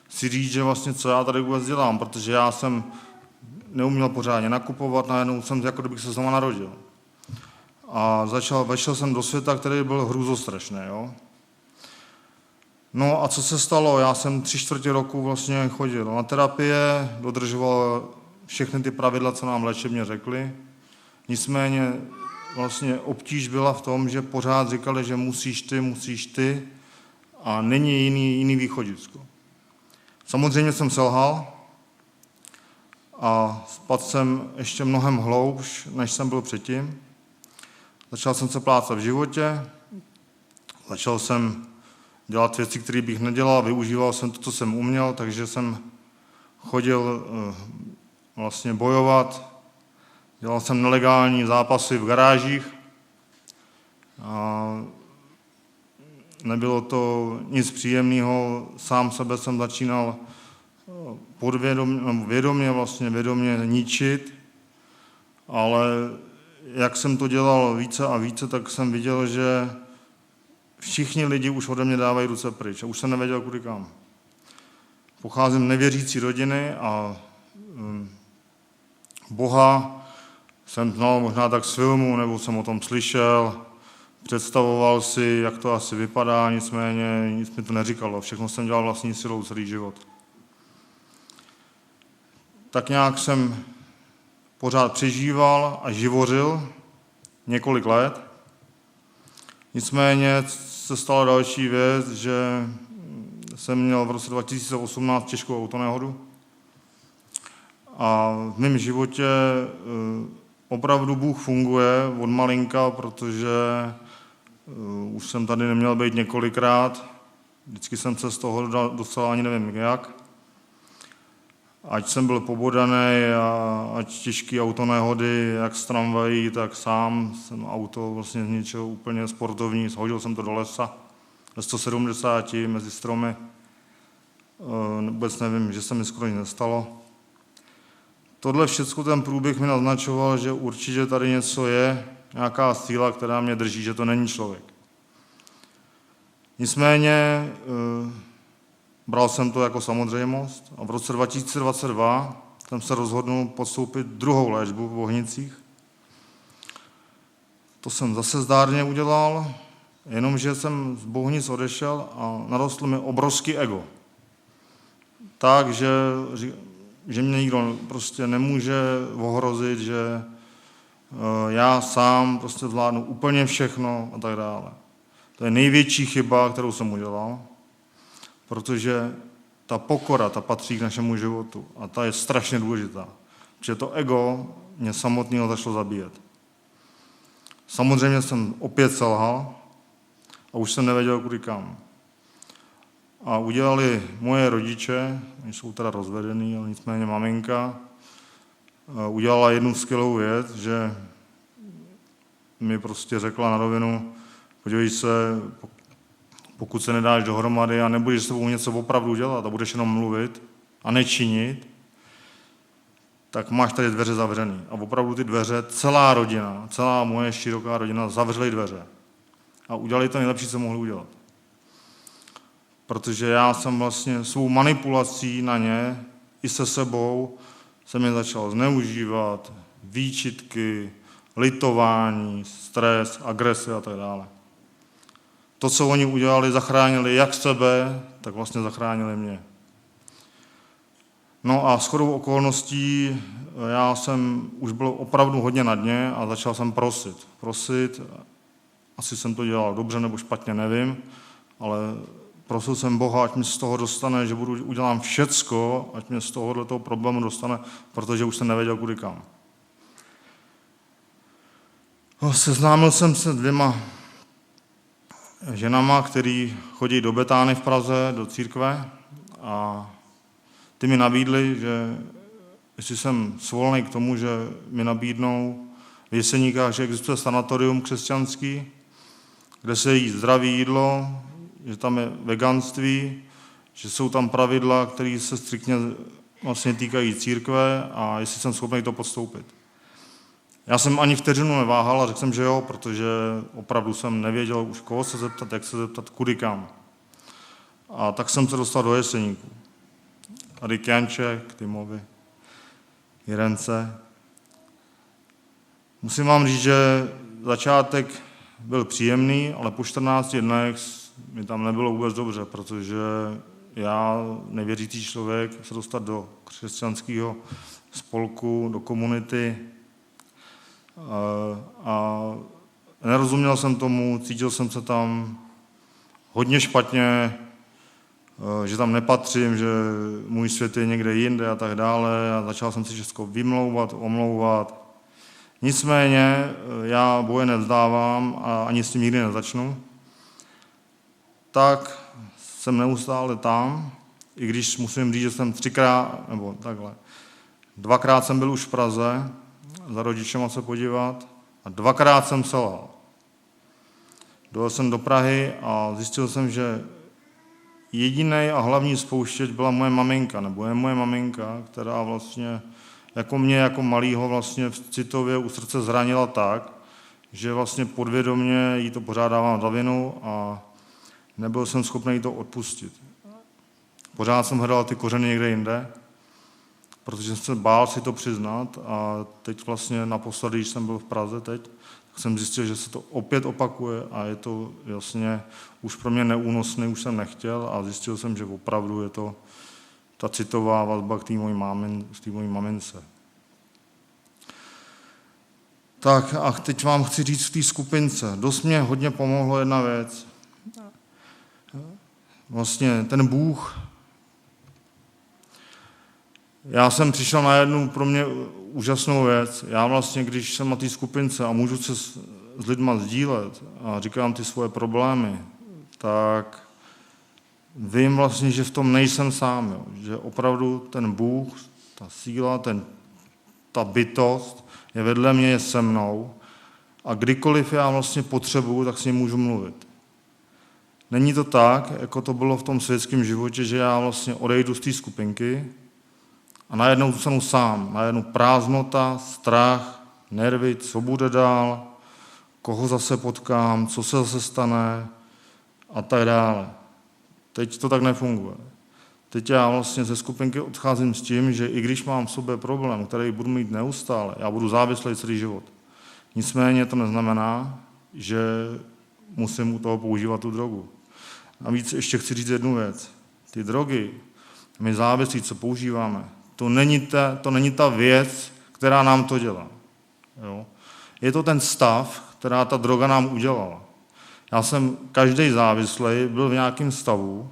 si říct, že vlastně co já tady vůbec dělám, protože já jsem neuměl pořádně nakupovat, najednou jsem jako kdybych se znovu narodil. A vešel jsem do světa, který byl hrůzostrašný, jo. No a co se stalo? Já jsem 3/4 roku vlastně chodil na terapie, dodržoval všechny ty pravidla, co nám léčebně řekli. Nicméně vlastně obtíž byla v tom, že pořád říkali, že musíš ty a není jiný východisko. Samozřejmě jsem selhal a spadl jsem ještě mnohem hloubš, než jsem byl předtím. Začal jsem se plácat v životě, začal jsem dělat věci, které bych nedělal, využíval jsem to, co jsem uměl, takže jsem chodil vlastně bojovat, dělal jsem nelegální zápasy v garážích a nebylo to nic příjemného, sám sebe jsem začínal vědomě ničit, ale jak jsem to dělal více a více, tak jsem viděl, že všichni lidi už ode mě dávají ruce pryč a už jsem nevěděl, kudy kam. Pocházím z nevěřící rodiny a Boha jsem znal možná tak z filmu, nebo jsem o tom slyšel, představoval si, jak to asi vypadá, nicméně nic mi to neříkalo. Všechno jsem dělal vlastní silou celý život. Tak nějak jsem pořád přežíval a živořil několik let. Nicméně se stala další věc, že jsem měl v roce 2018 těžkou autonehodu. A v mém životě opravdu Bůh funguje od malinka, protože už jsem tady neměl být několikrát. Vždycky jsem se z toho dostal ani nevím jak. Ať jsem byl pobodaný a ať těžké autonehody, jak z tramvají, tak sám jsem auto vlastně zničil úplně sportovní, shodil jsem to do lesa ve 170 mezi stromy. Vůbec nevím, že se mi skoro nic nestalo. Tohle všechno ten průběh mi naznačoval, že určitě tady něco je, nějaká síla, která mě drží, že to není člověk. Nicméně bral jsem to jako samozřejmost a v roce 2022 jsem se rozhodnul podstoupit druhou léčbu v Bohnicích. To jsem zase zdárně udělal, jenomže jsem z Bohnic odešel a narostl mi obrovský ego. Takže že mě nikdo prostě nemůže ohrozit, že já sám prostě zvládnu úplně všechno a tak dále. To je největší chyba, kterou jsem udělal, protože ta pokora, ta patří k našemu životu a ta je strašně důležitá, protože to ego mě samotného začalo zabíjet. Samozřejmě jsem opět selhal a už jsem nevěděl, kudy kam. A udělali moje rodiče, oni jsou teda rozvedený, ale nicméně maminka, udělala jednu skvělou věc, že mi prostě řekla na rovinu, podívej se, pokud se nedáš dohromady a nebudeš s sebou něco opravdu dělat a budeš jenom mluvit a nečinit, tak máš tady dveře zavřený. A opravdu ty dveře, celá rodina, celá moje široká rodina zavřely dveře. A udělali to nejlepší, co mohli udělat. Protože já jsem vlastně svou manipulací na ně i se sebou jsem je začal zneužívat, výčitky, litování, stres, agrese a tak dále. To, co oni udělali, zachránili jak sebe, tak vlastně zachránili mě. No a shodou okolností já jsem už byl opravdu hodně na dně a začal jsem prosit. Asi jsem to dělal dobře nebo špatně, nevím, ale prosil jsem Boha, ať mě z toho dostane, že udělám všecko, ať mě z tohoto problému dostane, protože už jsem nevěděl, kudy kam. Seznámil jsem se 2 ženama, který chodí do Betány v Praze, do církve a ty mi nabídli, že jestli jsem svolný k tomu, že mi nabídnou v Jeseníkách, že existuje sanatorium křesťanský kde se jí zdravé jídlo, že tam je veganství, že jsou tam pravidla, které se striktně vlastně týkají církve a jestli jsem schopný to podstoupit. Já jsem ani vteřinu neváhal a řekl jsem, že jo, protože opravdu jsem nevěděl už koho se zeptat, jak se zeptat, kudy kam. A tak jsem se dostal do Jeseníku. Tady k Janče, k Timovi, Jirence. Musím vám říct, že začátek byl příjemný, ale po 14 dnech mi tam nebylo vůbec dobře, protože já, nevěřící člověk, se dostat do křesťanského spolku, do komunity a nerozuměl jsem tomu, cítil jsem se tam hodně špatně, že tam nepatřím, že můj svět je někde jinde a tak dále a začal jsem si všechno vymlouvat, omlouvat. Nicméně já boje nevzdávám a ani s tím nikdy nezačnu. Tak jsem neustále tam, i když musím říct, že jsem dvakrát jsem byl už v Praze, za rodičema se podívat a dvakrát jsem selhal. Dojel jsem do Prahy a zjistil jsem, že jediný a hlavní spouštěč byla moje maminka, nebo je moje maminka, která vlastně jako mě, jako malýho vlastně citově u srdce zranila tak, že vlastně podvědomě jí to pořád dávám za vinu a nebyl jsem schopný to odpustit. Pořád jsem hledal ty kořeny někde jinde, protože jsem se bál si to přiznat a teď vlastně naposledy, když jsem byl v Praze teď, tak jsem zjistil, že se to opět opakuje a je to vlastně už pro mě neúnosné, už jsem nechtěl a zjistil jsem, že opravdu je to ta citová vazba k té mojí mamince. Tak a teď vám chci říct v té skupince. Dost mě hodně pomohlo jedna věc. Vlastně ten Bůh. Já jsem přišel na jednu pro mě úžasnou věc. Já vlastně, když jsem na té skupince a můžu se s lidma sdílet a říkám ty svoje problémy, tak vím vlastně, že v tom nejsem sám. Jo. Že opravdu ten Bůh, ta síla, ta bytost je vedle mě, je se mnou a kdykoliv já vlastně potřebuju, tak s ním můžu mluvit. Není to tak, jako to bylo v tom světském životě, že já vlastně odejdu z té skupinky a najednou zůstanu sám. Najednou prázdnota, strach, nervy, co bude dál, koho zase potkám, co se zase stane a tak dále. Teď to tak nefunguje. Teď já vlastně ze skupinky odcházím s tím, že i když mám v sobě problém, který budu mít neustále, já budu závislý celý život. Nicméně to neznamená, že musím u toho používat tu drogu. Navíc ještě chci říct jednu věc. Ty drogy, my závislí, co používáme, to není ta věc, která nám to dělá. Jo? Je to ten stav, která ta droga nám udělala. Já jsem každý závislý, byl v nějakém stavu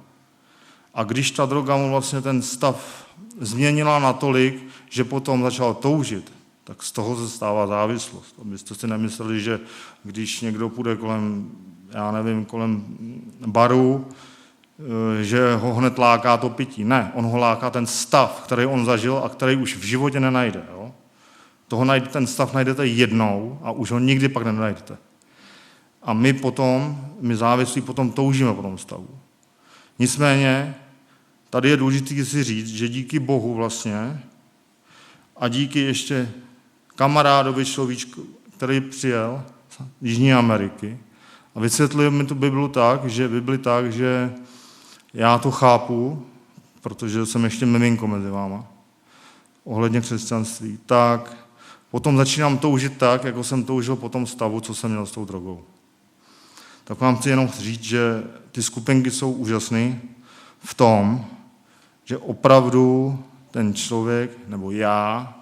a když ta droga mu vlastně ten stav změnila natolik, že potom začal toužit, tak z toho se stává závislost. Abyste si nemysleli, že když někdo půjde kolem baru, že ho hned láká to pití. Ne, on ho láká ten stav, který on zažil a který už v životě nenajde. Jo? Ten stav najdete jednou a už ho nikdy pak nenajdete. A my závislí potom toužíme po tom stavu. Nicméně, tady je důležité si říct, že díky Bohu vlastně a díky ještě kamarádovi človíčku, který přijel z Jižní Ameriky a vysvětlil mi tu Bibli tak, že já to chápu, protože jsem ještě miminko mezi váma, ohledně křesťanství, tak potom začínám toužit tak, jako jsem toužil po tom stavu, co jsem měl s tou drogou. Tak vám chci jenom říct, že ty skupinky jsou úžasné v tom, že opravdu ten člověk, nebo já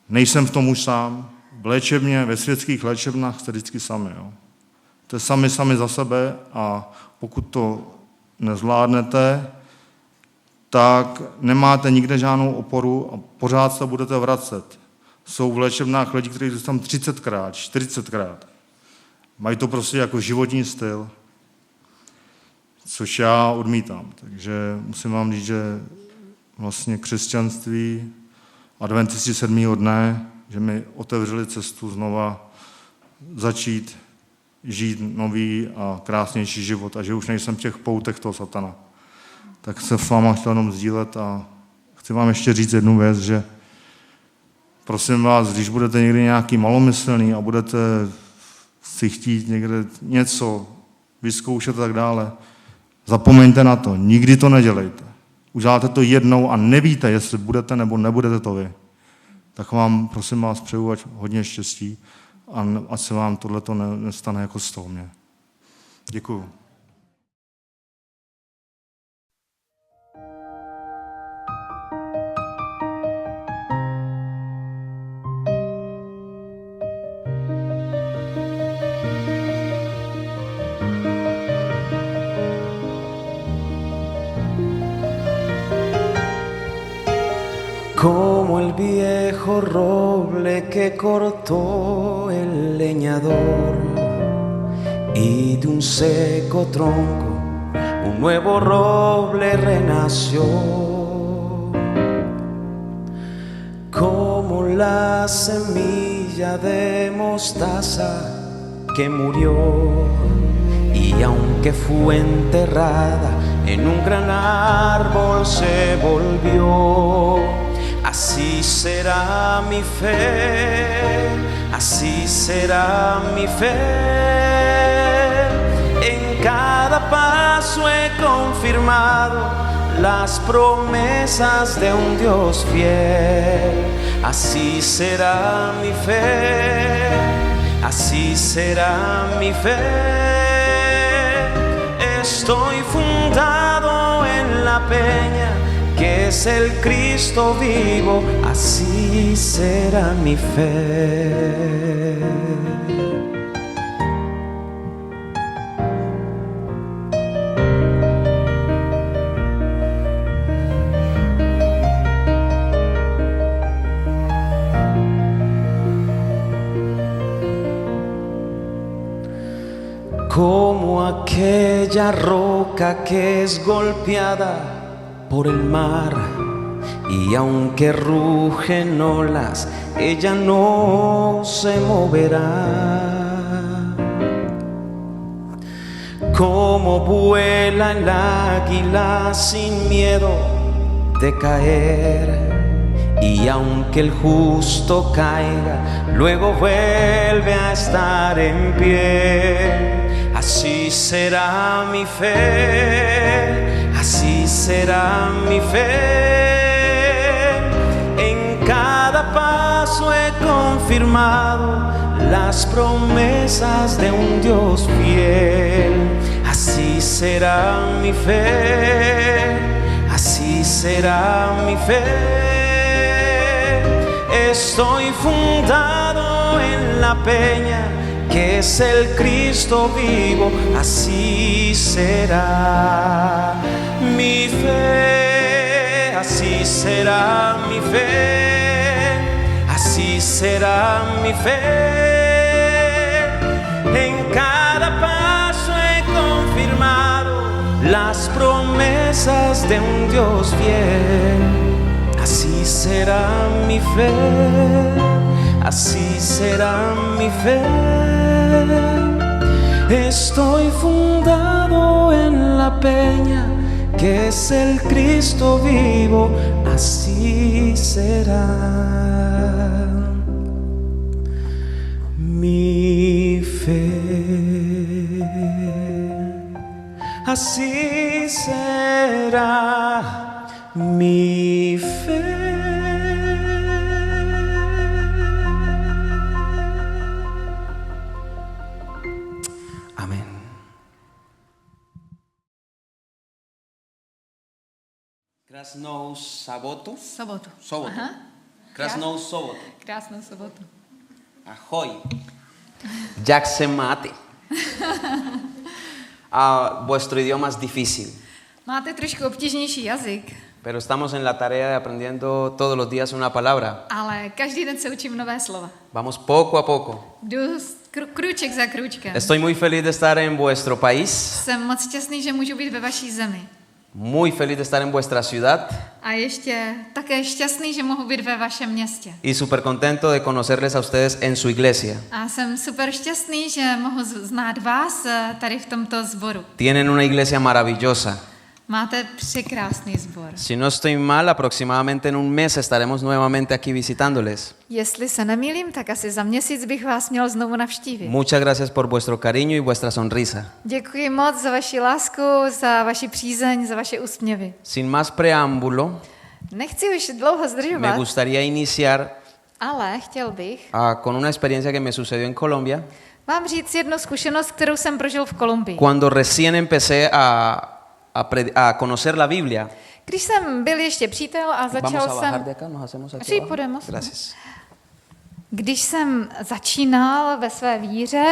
nejsem v tom už sám. V léčebně, ve světských léčebnách jste vždycky sami. Jo? Jste sami za sebe a pokud to nezvládnete, tak nemáte nikde žádnou oporu a pořád se budete vracet. Jsou v léčebnách lidi, kteří jsou tam 30krát, 40krát. Mají to prostě jako životní styl, což já odmítám. Takže musím vám říct, že vlastně křesťanství, adventisti 7. dne, že mi otevřeli cestu znova začít žít nový a krásnější život a že už nejsem v těch poutech toho satana. Tak se s váma chtěl jenom sdílet a chci vám ještě říct jednu věc, že prosím vás, když budete někdy nějaký malomyslný a budete si chtít někde něco vyzkoušet a tak dále, zapomeňte na to, nikdy to nedělejte. Uděláte to jednou a nevíte, jestli budete nebo nebudete to vy. Tak vám, prosím vás, přeju hodně štěstí a ať se vám tohleto nestane jako stalo mě. Děkuju. Como el viejo roble que cortó el leñador y de un seco tronco un nuevo roble renació. Como la semilla de mostaza que murió y aunque fue enterrada en un gran árbol se volvió. Así será mi fe, así será mi fe. En cada paso he confirmado las promesas de un Dios fiel. Así será mi fe, así será mi fe. Estoy fundado en la peña que es el Cristo vivo, así será mi fe. Como aquella roca que es golpeada por el mar y aunque rugen olas ella no se moverá. Como vuela el águila sin miedo de caer y aunque el justo caiga luego vuelve a estar en pie. Así será mi fe, así será mi fe. En cada paso he confirmado las promesas de un Dios fiel. Así será mi fe, así será mi fe. Estoy fundado en la peña que es el Cristo vivo, así será mi fe, así será mi fe, así será mi fe. En cada paso he confirmado las promesas de un Dios fiel. Así será mi fe, así será mi fe. Estoy fundado en la peña que es el Cristo vivo, así será mi fe. Así será mi fe. Krásnou sobotu. Sobotu. Aha. Krásnou sobotu. Krásnou sobotu. Ahoj. Jak se máte? Vuestro idioma es difícil. Máte trošku obtížnější jazyk, Pero estamos en la tarea de aprendiendo todos los días una palabra. ale každý den se učím nové slova. Vamos poco a poco. Jdu krůček za krůčkem. Estoy muy feliz de estar en vuestro país. Jsem moc šťastný, že můžu být ve vaší zemi. Muy feliz de estar en vuestra ciudad A ještě také šťastný, že mohu být ve vašem městě. y súper contento de conocerles a ustedes en su iglesia. A jsem super šťastný, že mohu znát vás tady v tomto sboru. Tienen una iglesia maravillosa. Máte překrásný sbor. Si no estoy mal, aproximadamente en un mes estaremos nuevamente aquí visitándoles. Jestli se nemýlím, tak asi za měsíc bych vás měl znovu navštívit. Muchas gracias por vuestro cariño y vuestra sonrisa. Děkuji moc za vaši lásku, za vaši přízeň, za vaše úsměvy. Sin más preámbulo, Nechci už dlouho me zdržovat, gustaría iniciar ale chtěl bych con una experiencia que me sucedió en Colombia vám říct jednu zkušenost, kterou jsem prožil v Kolumbii. cuando recién empecé a conocer la Biblia. Když jsem byl ještě přítel a Vamos a začal bajar jsem... de acá, nos hacemos aquí Sí, abajo. podemos. Gracias. Když jsem začínal ve své víře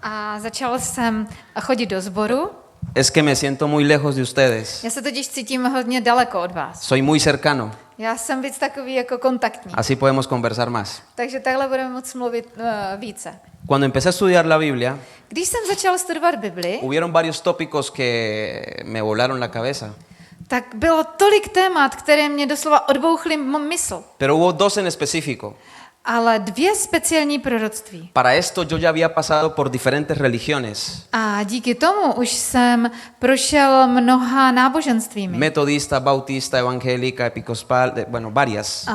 a začal jsem chodit do sboru, Es que me siento muy lejos de ustedes. já se totiž cítím hodně daleko od vás. Soy muy cercano, Já jsem víc takový jako kontaktní. así podemos conversar más. Takže takhle budeme moct mluvit více. Cuando empecé a estudiar la Biblia, Když jsem začal studovat Bibli, hubieron varios tópicos que me volaron la cabeza, tak bylo tolik témat, které mě doslova odbouchly mysl. pero hubo dos en específico. Ale dvě speciální proroctví. Para esto yo ya había pasado por diferentes religiones, A díky tomu už jsem prošel mnoha náboženstvími. metodista, bautista, evangélica, episcopal, bueno, varias.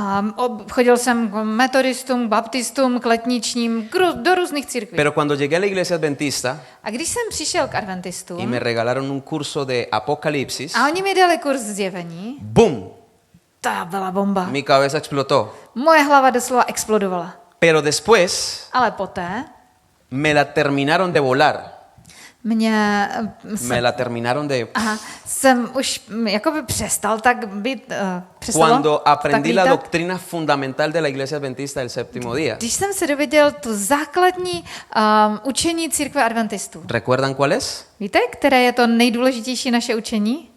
Chodil jsem k metodistům, k baptistům, k letničním, do různých církví. Pero cuando llegué a la iglesia adventista A když jsem přišel k y adventistům me regalaron un curso de Apocalipsis, a oni mi dali kurz zjevení, ¡boom! to byla bomba. Mi cabeza explotó. Moje hlava doslova explodovala. Pero después Ale poté me la terminaron de volar. Me la terminaron de... jsem už jakoby přestal tak být, přestalo Cuando tak aprendí la lítat. doctrina fundamental de la iglesia adventista del séptimo día. Když jsem se dověděl tu základní učení církve adventistů. ¿Recuerdan cuál es? Víte, které je to nejdůležitější naše učení?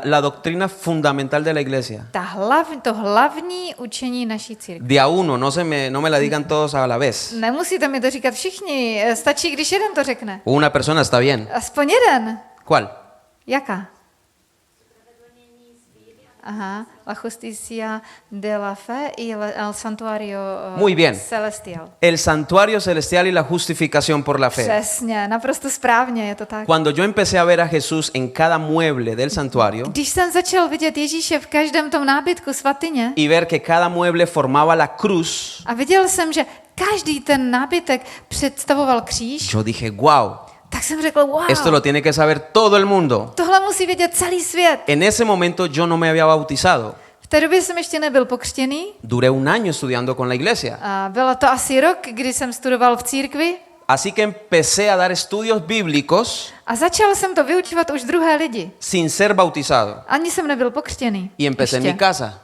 La doctrina fundamental de la iglesia. To hlavní učení naší církve. De a uno, no me la digan todos a la vez. Nemusíte mi to říkat všichni, stačí, když jeden to řekne. Una persona está bien. Aspoň jeden. ¿Cuál? Jaká? Aha, la justicia de la fe y el santuario Muy bien. celestial. El santuario celestial y la justificación por la fe. Přesně, naprosto správně, je to tak. Cuando yo empecé a ver a Jesús en cada mueble del santuario Když jsem začal vidět Ježíše v každém tom nábytku svatyně y ver que cada mueble formaba la cruz, a viděl jsem, že každý ten nábytek představoval kříž, yo dije, wow, tak jsem řekl, wow, esto lo tiene que saber todo el mundo. tohle musí vědět celý svět. En ese momento yo no me había bautizado. V té době jsem ještě nebyl pokřtěný. Duré un año estudiando con la iglesia. A bylo to asi rok, kdy jsem studoval v církvi. Así que empecé a dar estudios bíblicos A začal jsem to vyučovat už druhé lidi. sin ser bautizado. Ani jsem nebyl pokřtěný. Y empecé en ještě. mi casa.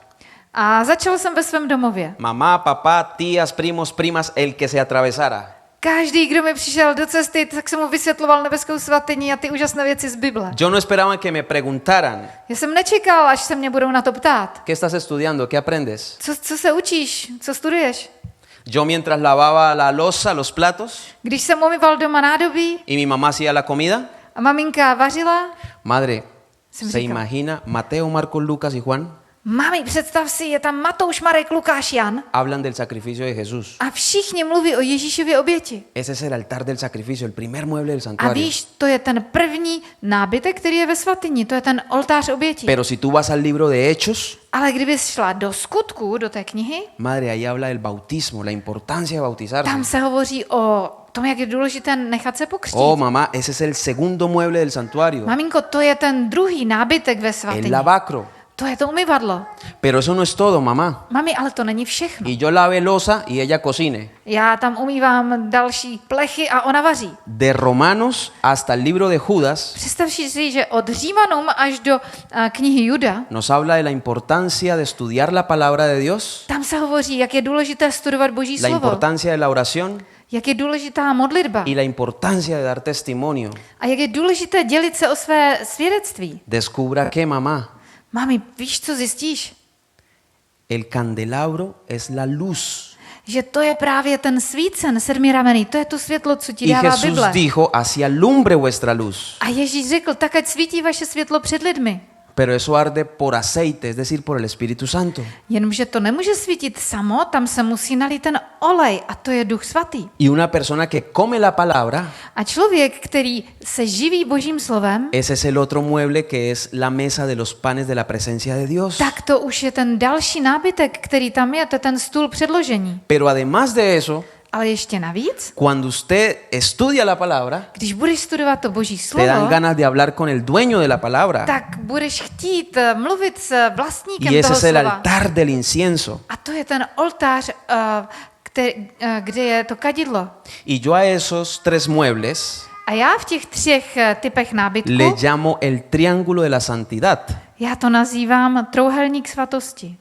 A začal jsem ve svém domově. Mamá, papá, tías, primos, primas, el que se atravesara. Každý, kdo mi přišel do cesty, tak jsem mu vysvětloval nebeskou svatyni a ty úžasné věci z Bible. Yo no esperaba que me preguntaran, Já jsem nečekal, až se mě budou na to ptát. ¿qué estás estudiando? ¿Qué aprendes? Co se učíš? Co studuješ? Yo mientras lavaba la loza, los platos, Když jsem umýval doma nádobí y mi mamá hacía la comida, a maminka vařila, madre, Jsem ¿se říkal. imagina Mateo, Marcos, Lucas y Juan? mami, představ si, je tam Matouš, Marek, Lukáš, Jan Hablan del sacrificio de Jesús. a všichni mluví o Ježíšově oběti. Ese es el altar del sacrificio, el primer mueble del A santuario. víš, to je ten první nábytek, který je ve svatyni, to je ten oltář obětí. Pero si tú vas al libro de Hechos, Ale kdybys šla do skutků, do té knihy, madre, ahí habla del bautismo, la importancia de bautizarse. tam se hovoří o tom, jak je důležité nechat se pokřtít. Oh, mamá, ese es el segundo mueble del santuario, Maminko, to je ten druhý nábytek ve el svatyni. lavacro. To je to umyvadlo. Pero eso no es todo, mamá. Mami, ale to není všechno. Y yo lave loza y ella cocine. Já tam umývám další plechy a ona vaří. De Romanos hasta el libro de Judas Představ si, že od Římanům až do knihy Juda, nos habla de la importancia de estudiar la palabra de Dios, tam se hovoří, jak je důležité studovat Boží la slovo, importancia de la oración jak je důležitá modlitba y la importancia de dar testimonio. a jak je důležité dělit se o své svědectví. Descubra que, mamá, Mami, víš, co zjistíš? el candelabro es la luz. že to je právě ten svícen sedmiramenný, to je to světlo, co ti Y dává Jesús Bible. dijo, así alumbre vuestra luz. A Ježíš řekl, tak ať svítí vaše světlo před lidmi. Pero eso arde por aceite, es decir, por el Espíritu Santo. Jenomže to nemůže svítit samo, tam se musí nalít ten olej a to je Duch Svatý. Y una persona que come la palabra, A člověk, který se živí Božím slovem, ese es el otro mueble que es la mesa de los panes de la presencia de Dios. tak to už je ten další nábytek, který tam je, to je ten stůl předložení. Pero además de eso, Ale ještě navíc, cuando usted estudia la palabra, když budeš studovat to Boží te dan slovo, ganas de hablar con el dueño de la palabra. tak budeš chtít mluvit s vlastníkem Y ese toho es el slova. altar del incienso. A to je ten oltář, kde je to kadidlo. Y yo a esos tres muebles A já v těch třech typech nábytku, le llamo el triángulo de la santidad. já to nazývám trouhelník svatosti.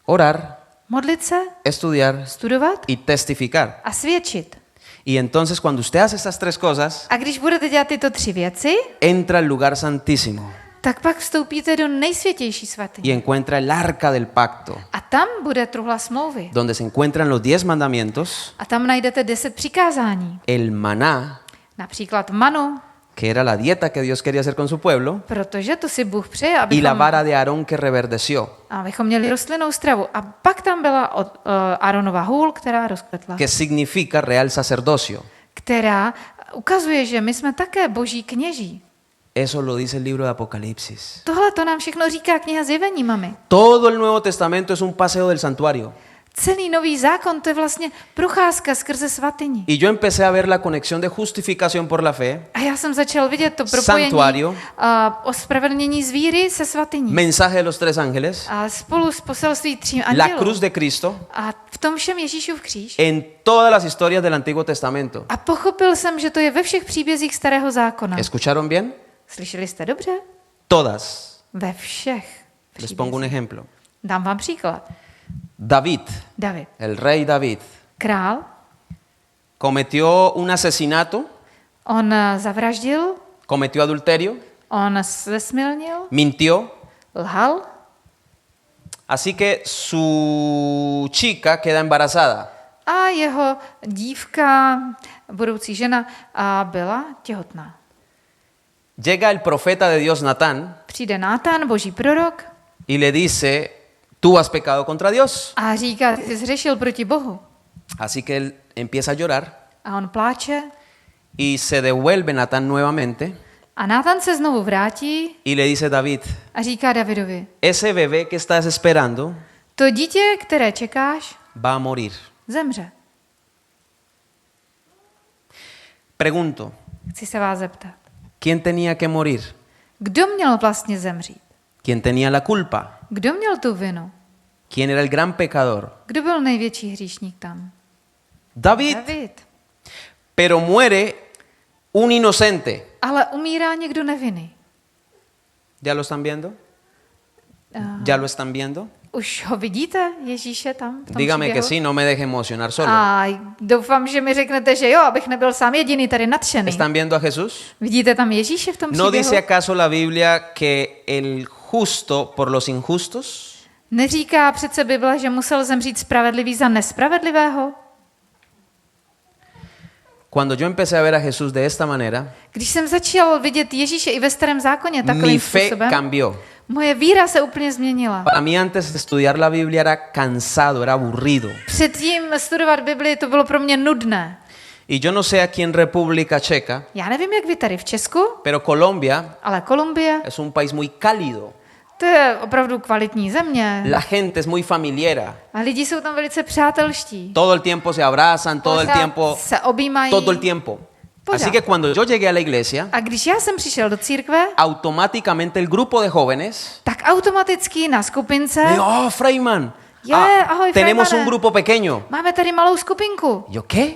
Orar, Modlit se, estudiar studovat y testificar. a svědčit. Y entonces cuando usted hace estas tres cosas, A když budete dělat tyto tři věci, entra al lugar santísimo tak pak vstoupíte do nejsvětější svatyně. y encuentra el arca del pacto, A tam bude truhla smlouvy. donde se encuentran los 10 mandamientos, A tam najdete 10 přikázání. el maná, Například manu, que era la dieta que Dios quería hacer con su pueblo, protože to si Bůh přeje, y la abychom, vara de Aarón que reverdeció, abychom měli rostlinnou stravu. A pak tam byla Aaronova hůl, která rozkvetla. que significa real sacerdocio. Která ukazuje, že my jsme také boží kněží. Eso lo dice el libro de Apocalipsis. Tohle to nám všechno říká kniha Zjevení, mami. Todo el Nuevo Testamento es un paseo del santuario. Celý nový zákon, to je vlastně procházka skrze svatyni. Y yo empecé a ver la conexión de justificación por la fe, A já jsem začal vidět to propojení Santuario. ospravedlnění z víry se svatyní. mensaje de los tres ángeles, A spolu s poselství tří la andělů. cruz de Cristo, A v tom všem Ježíšův kříž. en todas las historias del Antiguo Testamento. A pochopil jsem, že to je ve všech příbězích starého zákona. ¿Escucharon bien? Slyšeli jste dobře? Todas. Ve všech Les pongo un příbězích. ejemplo. Dám vám příklad. David, David. el rey David, Král, cometió un asesinato, on zavraždil, cometió adulterio, on zesmilnil, mintió, lhal así que su chica queda embarazada. a jeho dívka, budoucí žena, byla těhotná. Llega el profeta de Dios Natán Přijde Nátan, boží prorok, y le dice, tú has pecado contra Dios. a říká, ty jsi zřešil proti Bohu. Así que él empieza a llorar A on pláče y se devuelve Natán nuevamente a Nátan se znovu vrátí y le dice David, a říká Davidovi, ese bebé que estás esperando to dítě, které čekáš, va a morir. zemře. Pregunto, Chci se vás zeptat. ¿quién tenía que morir? Kdo měl vlastně zemřít? ¿Quién tenía la culpa? Kdo měl tu vinu? ¿Quién era el gran pecador? Kdo byl největší hříšník tam? David. David. Pero muere un inocente. Ale umírá někdo nevinný. ¿Ya lo están viendo? ¿Ya lo están viendo? Už ho vidíte, Ježíše tam v tom Dígame que příběhu? sí, no me deje emocionar solo. A doufám, že mi řeknete, že jo, abych nebyl sám jediný tady nadšený. ¿Están viendo a Jesús? Vidíte tam Ježíše v tom ¿No příběhu? dice acaso la Biblia que el justo por los injustos? Neříká přece Bible, že musel zemřít spravedlivý za nespravedlivého? Cuando yo empecé a ver a Jesús de esta manera, Když jsem začal vidět Ježíše i ve starém zákoně mi takovým fe způsobem, cambió. moje víra se úplně změnila. Para mí antes de estudiar la Biblia era cansado, era aburrido. Předtím studovat Bibli to bylo pro mě nudné. Y yo no sé aquí en República Checa, Já nevím, jak vy tady v Česku, pero Colombia ale Kolumbie, es un país muy cálido. to je opravdu kvalitní země. La gente es muy familiar. A lidi jsou tam velice přátelští. Todo el tiempo se abrazan, todo el Pořád tiempo, se objímají. todo el tiempo. Pořád. Así que cuando yo llegué a la iglesia, A když já jsem přišel do církve, automáticamente el grupo de jóvenes tak automaticky na skupince me dijo, oh, Freyman, ahoj, tenemos Freymane. un grupo pequeño. máme tady malou skupinku. ¿Yo qué?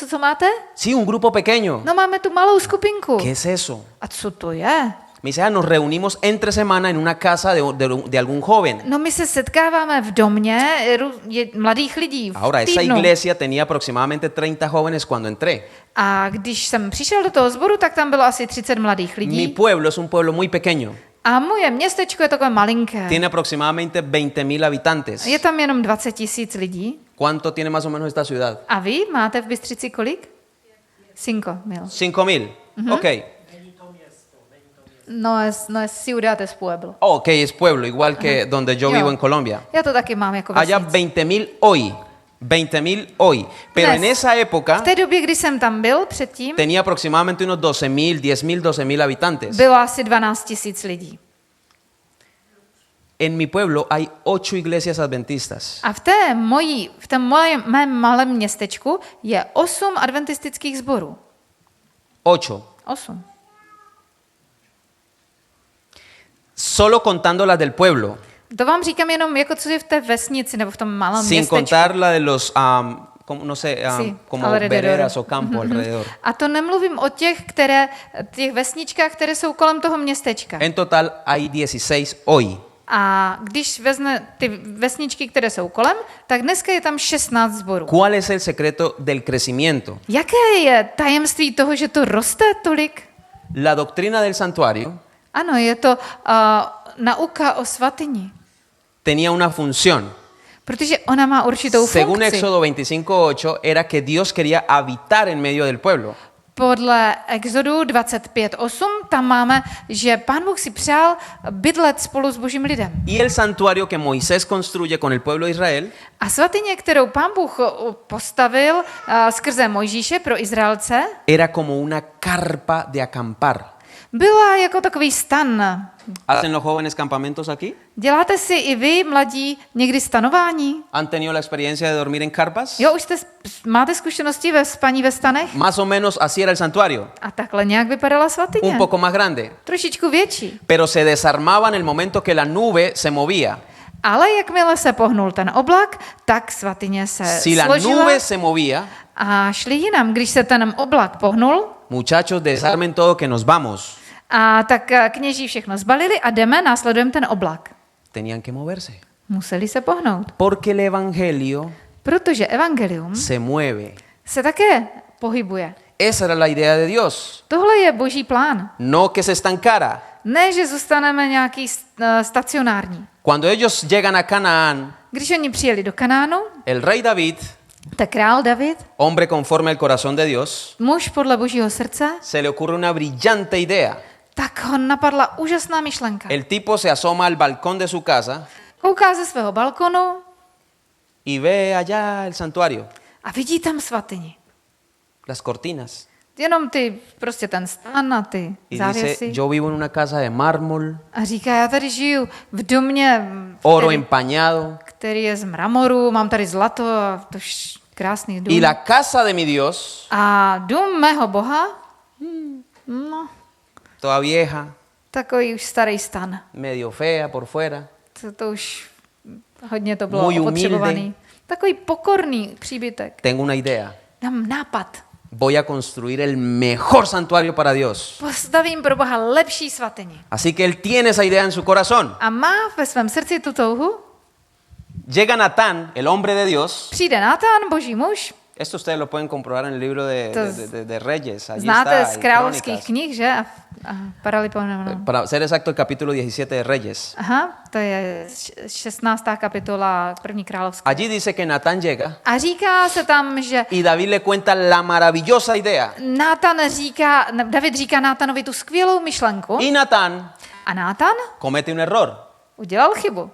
Co máte? Sí, un grupo pequeño. No máme tu malou skupinku. ¿Qué es eso? A co to je? Me dice, nos reunimos entre semana en una casa de algún joven. No my se setkáváme v domě mladých lidí v Ahora, esa týdnu. iglesia tenía aproximadamente 30 jóvenes cuando entré. A když jsem přišel do toho sboru, tak tam bylo asi 30 mladých Mi lidí. pueblo es un pueblo muy pequeño. A moje městečko je takové malinké. Tiene aproximadamente 20,000 habitantes. Je tam jenom 20 000 lidí. ¿Cuánto tiene más o menos esta ciudad? A vy máte v Bystřici kolik? 5,000. 5,000. Ok. No es ciudad, es pueblo. Oh, ok, es pueblo, igual que donde yo Jo. vivo en Colombia. Já to taky mám jako Allá vesnici. 20,000 hoy. 20,000 hoy. Pero Dnes. en esa época V té době, kdy jsem tam byl předtím, tenía aproximadamente unos 12,000, 10,000, 12,000 habitantes. bylo asi 12 000 lidí. En mi pueblo hay 8 iglesias adventistas. A v tom mém malém městečku je 8 adventistických sborů. 8. 8. Solo contando las del pueblo. To vám říkám jenom, jako co je v té vesnici nebo v tom malém Sin městečku. contar la de los, como, no sé, Sí, como alrededor. veredas o campo alrededor. A to nemluvím o těch vesničkách, které jsou kolem toho městečka. En total hay 16 hoy. A když vezme ty vesničky, které jsou kolem, tak dneska je tam 16 sborů. ¿Cuál es el secreto del crecimiento? Jaké je tajemství toho, že to roste tolik? La doctrina del santuario Ano, je to nauka o svatyni. tenía una función. Protože ona má určitou Según funkci. Éxodo 25:8, era que Dios quería habitar en medio del pueblo. Podle Exodu 25:8 tam máme, že Pán Bůh si přál bydlet spolu s božím lidem. Y el santuario que Moisés construye con el pueblo de Israel A svatyně, kterou Pán Bůh postavil skrze Mojžíše pro Izraelce, era como una carpa de acampar. byla jako takový stan. ¿Hacen los jóvenes campamentos aquí? Děláte si i vy, mladí, někdy stanování? ¿Han tenido la experiencia de dormir en carpas? Jo, už máte zkušenosti ve spaní ve stanech? Más o menos así era el santuario. A takhle nějak vypadala svatyně. Un poco más grande. Trošičku větší. Pero se desarmaba en el momento que la nube se movía. Ale jakmile se pohnul ten oblak, tak svatyně se Si la složila nube se movía, a šli jinam. Když se ten oblak pohnul, muchachos, desarmen todo que nos vamos. a tak kněží všechno zbalili a jdeme, následujeme ten oblak. Tenían que moverse. Museli se pohnout. Porque el evangelio Protože evangelium se mueve. se také pohybuje. Esa era la idea de Dios. Tohle je boží plán. No que se estancara. Ne, že zůstaneme nějaký stacionární. Cuando ellos llegan a Canaán, Když oni přijeli do Kanánu, el rey David, tak král David, hombre conforme al corazón de Dios, muž podle božího srdce, se le ocurre una brillante idea. tak ho napadla úžasná myšlenka. El tipo se asoma al balcón de su casa Kouká ze svého balkonu y ve allá el santuario, a vidí tam svatyni. las cortinas. Jenom prostě ten stan a ty Y dice, závěsy. yo vivo en una casa de mármol, A říká, já tady žiju v domě, oro empañado, který je z mramoru, mám tady zlato a to krásný dům. y la casa de mi Dios, A dům mého boha, no, toda vieja, takový už starý stan. medio fea por fuera, To už hodně to bylo Muy opotřebovaný. humilde. Takový pokorný příbytek. tengo una idea. Dám nápad. Voy a construir el mejor santuario para Dios. Postavím pro Boha lepší svatyni. Así que él tiene esa idea en su corazón. A má ve svém srdci tu touhu. Llega Natán, el hombre de Dios. Přijde Nátan, boží muž. Esto ustedes lo pueden comprobar en el libro de Reyes. Allí Znáte está, z y královských Crónicas. knih, že? A Paraliponem. Para ser exacto, el capítulo 17 de Reyes. Aha, to je 16. kapitola první královská. Allí dice que Natán llega A říká se tam, že y David le cuenta la maravillosa idea. David říká Nátanovi tu skvělou myšlenku. Y Natán A Nátan comete un error. udělal chybu.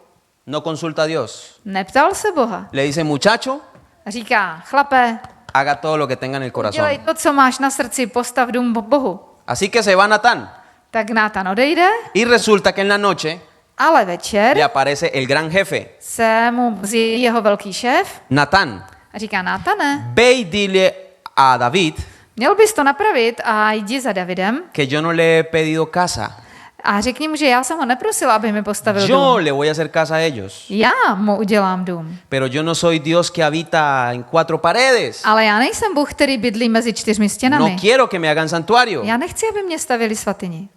No consulta a Dios. Neptal se Boha. Le dice, muchacho, A říká, chlape, haga todo lo que tenga en el dělej corazón. to, co máš na srdci, postav dům Bohu. Así que se va Natán. Tak Nátan odejde, Y resulta que en la noche ale le večer aparece el gran jefe, se mu zjeví jeho velký šéf Natán. a říká, Nátane, Ve y dile a David měl bys to napravit a jdi za Davidem que yo no le he pedido casa. a řekni mu, že já jsem ho neprosila, aby mi postavil Yo dům. le voy a hacer casa a ellos. Já mu udělám dům. Pero yo no soy Dios que habita en 4 paredes. Ale já nejsem Bůh, který bydlí mezi 4 stěnami. No quiero que me hagan santuario. Já nechci, aby mě stavili svatyni.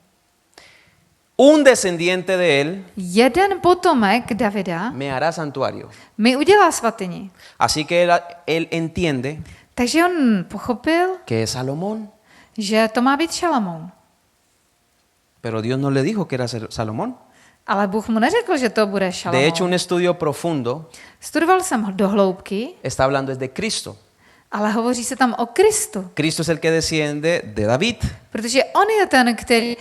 Un descendiente de él Jeden potomek Davida me hará santuario. mi udělá svatyni. Así que él entiende Takže on pochopil, que es Salomón. že to má být Šalamoun. Pero Dios no le dijo que era Salomón. Ale Bůh mu neřekl, že to bude De Šalamoun. hecho, un estudio profundo Studoval jsem do hloubky, está hablando es de Cristo. ale hovoří se tam o Kristu. Cristo es el que desciende de David. Protože on je ten, který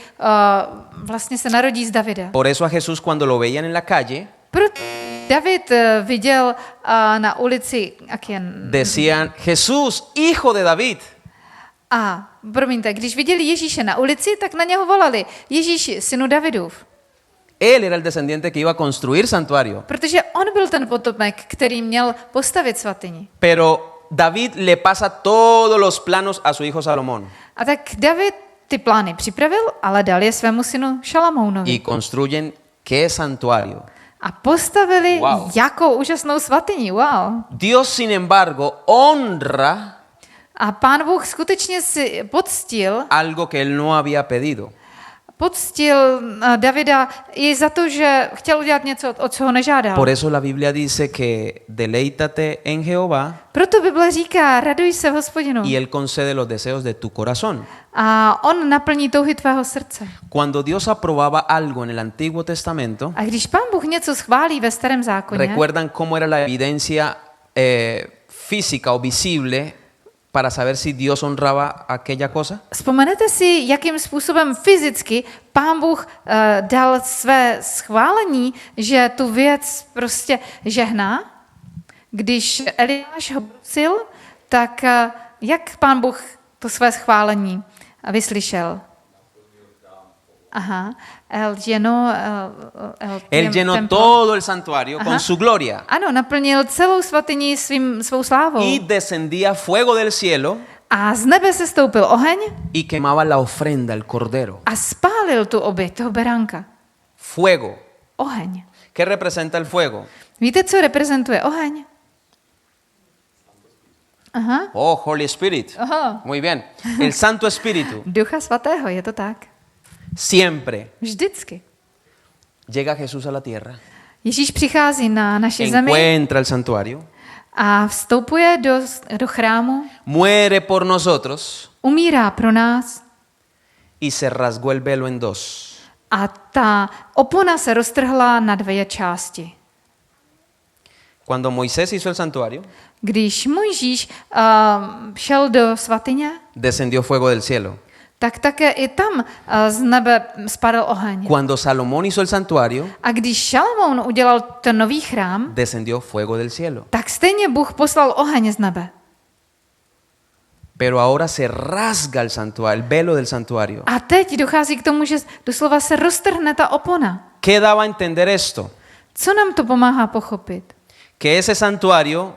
vlastně se narodí z Davida. Por eso a Jesús cuando lo veían en la calle, Proto David viděl na ulici decían, Jesús, hijo de David. A promiňte, když viděli Ježíše na ulici, tak na něho volali Ježíši, synu Davidův. Él era el descendiente que iba a construir santuario. Protože on byl ten potomek, který měl postavit svatyni. Pero David le pasa todos los planos a su hijo Salomón A tak David ty plány připravil, ale dal je svému synu Šalamounovi. y construyen qué santuario. A postavili Wow. jakou úžasnou svatyni. Wow. Dios, sin embargo, honra A Pán Bůh skutečně si poctil algo que él no había pedido. Poctil Davida i za to, že chtěl udělat něco, o co ho nežádal. Por eso la Biblia dice que deleítate en Jehová Proto Bible říká, raduj se v Hospodinu. y él concede los deseos de tu corazón. A on naplní touhy tvého srdce. Cuando Dios aprobaba algo en el Antiguo Testamento, A když Pán Bůh něco schválí ve Starém zákoně, ¿recuerdan cómo era la evidencia física o visible para saber si Dios honraba aquella cosa? vzpomenete si, jakým způsobem fyzicky Pán Bůh dal své schválení, že tu věc prostě žehná? Když Eliáš ho prosil, tak jak Pán Bůh to své schválení vyslyšel? Aha, él Él llenó todo el santuario con su gloria Ano, naplnil celou svatyni svou slávou. y descendía fuego del cielo A z nebe se stoupil oheň y quemaba la ofrenda, el cordero. a spálil tu oběť, toho beránka. Fuego. Oheň. ¿Qué representa el fuego? Víte, co reprezentuje oheň? Aha. Oh, Holy Spirit. Aha. Muy bien. El Santo Espíritu Ducha svatého, je to tak. siempre Vždycky. llega Jesús a la tierra, Ježíš přichází na naši zemi encuentra el santuario, a vstoupuje do chrámu, muere por nosotros umírá pro nás y se rasgó el velo en dos. a ta opona se roztrhla na dvě části. Cuando Moisés hizo el santuario, Když Mojžíš šel do svatyně, descendió fuego del cielo. tak také i tam z nebe spadl oheň. Cuando Salomón hizo el santuario, A když Šalamoun udělal ten nový chrám, descendió fuego del cielo. tak stejně Bůh poslal oheň z nebe. Pero ahora se rasga el santuario, el velo del santuario. A teď dochází k tomu, že doslova se roztrhne ta opona. ¿Qué daba a entender esto? Co nám to pomáhá pochopit? Que ese santuario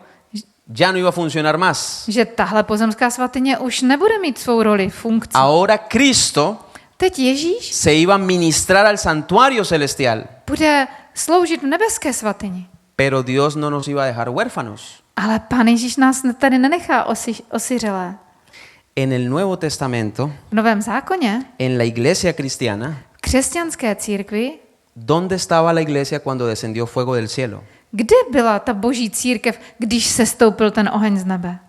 ya no iba a funcionar más. Že tahle pozemská svatyně už nebude mít svou roli, funkci. Ahora Cristo Teď Ježíš se iba a ministrar al santuario celestial. bude sloužit v nebeské svatyni. Pero Dios no nos iba a dejar huérfanos. Ale Pán Ježíš nás tady nenechá osiřelé. En el Nuevo Testamento, V Novém zákoně, en la iglesia cristiana, v křesťanské církvi, ¿dónde estaba la iglesia cuando descendió fuego del cielo? kde byla ta boží církev, když se stoupil ten oheň z nebe?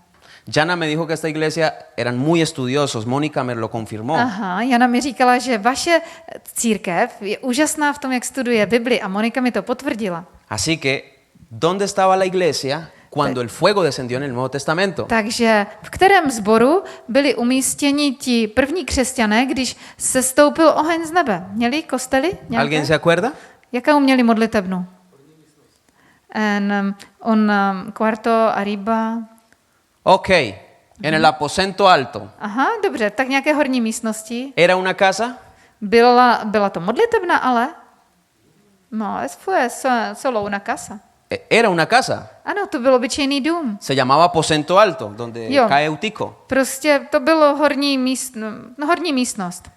Jana me dijo que esta iglesia eran muy estudiosos, Mónica me lo confirmó. Aha, Jana mi říkala, že vaše církev je úžasná v tom, jak studuje Bibli a Monika mi to potvrdila. Así que, ¿dónde estaba la iglesia cuando el fuego descendió en el Nuevo Testamento? Takže v kterém sboru byli umístěni ti první křesťané, když se stoupil oheň z nebe? Měli kostely nějaké? ¿Alguien se acuerda? Jakou měli modlitebnu? Un cuarto arriba. Ok, en el aposento alto. Aha, dobře, tak nějaké horní místnosti. ¿Era una casa? Byla to modlitebna, ale? No, fue solo una casa. Era una casa. Ano, to byl obyčejný dům. Se llamaba aposento alto, donde Jo. cae Eutico. Prostě to bylo horní místnost.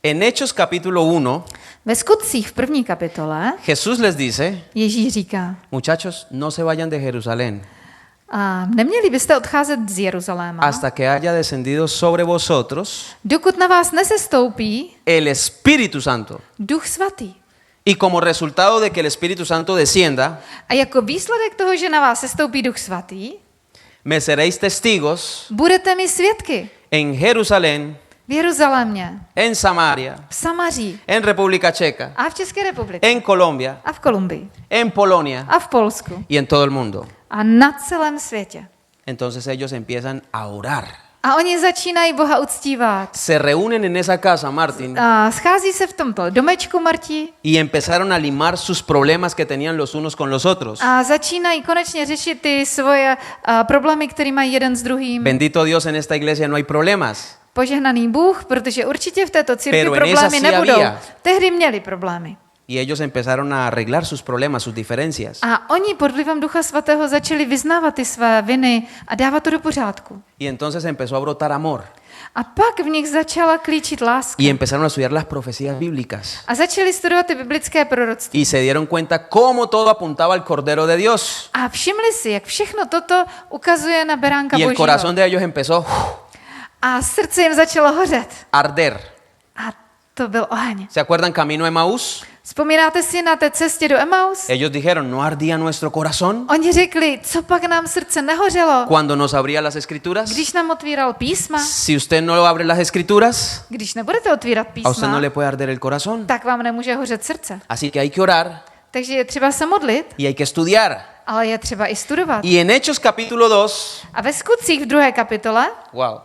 En Hechos capítulo 1, Ve Skutcích v první kapitole Jesús les dice, Ježíš říká, muchachos, no se vayan de Jerusalén a neměli byste odcházet z Jeruzaléma, hasta que haya descendido sobre vosotros dokud na vás nesestoupí el Espíritu Santo. Duch Svatý. Y como resultado de que el Espíritu Santo descienda, A jako výsledek toho, že na vás sestoupí Duch Svatý, me seréis testigos budete mi svědky en Jerusalén, v Jeruzalémě, en Samaria, v Samaří en República Checa, a v České republice en Colombia, a v Kolumbii en Polonia a v Polsku y en todo el mundo. a na celém světě. Entonces ellos empiezan a orar. A oni začínají Boha uctívat. Se reúnen en esa casa, Martín, A schází se v tomto domečku Marti y empezaron a limar sus problemas que tenían los unos con los otros. a začínají konečně řešit ty svoje problémy, které mají jeden s druhým. Bendito Dios, en esta iglesia no hay problemas. Požehnaný Bůh, protože určitě v této církvi Pero en problémy esa sí nebudou. había. Tehdy měli problémy. Y ellos empezaron a arreglar sus problemas, sus diferencias. A oni pod vlivem Ducha Svatého začali vyznávat ty své viny a dávat to do pořádku. Y entonces empezó a brotar amor. A pak v nich začala klíčit láska. Y empezaron a estudiar las profecías bíblicas. A začali studovat ty biblické proroctví. Y se dieron cuenta cómo todo apuntaba al Cordero de Dios. A všimli si, jak všechno toto ukazuje na beránka Y el Božího. corazón de ellos empezó A srdce jim začalo hořet. a arder. A to byl oheň. ¿Se acuerdan camino a Emaús? Vzpomínáte si na té cestě do Emaus? Ellos dijeron, ¿no ardía nuestro corazón Oni řekli, co pak nám srdce nehořelo, cuando nos abría las escrituras? když nám otvíral písma. Si usted no abre las escrituras, Když nebudete otvírat a usted no písma, le puede arder el corazón. tak vám nemůže hořet srdce. Así que hay que orar Takže je třeba se modlit, y hay que estudiar. ale je třeba i studovat. Y en Hechos capítulo 2, A ve Skutcích v 2. kapitole, wow,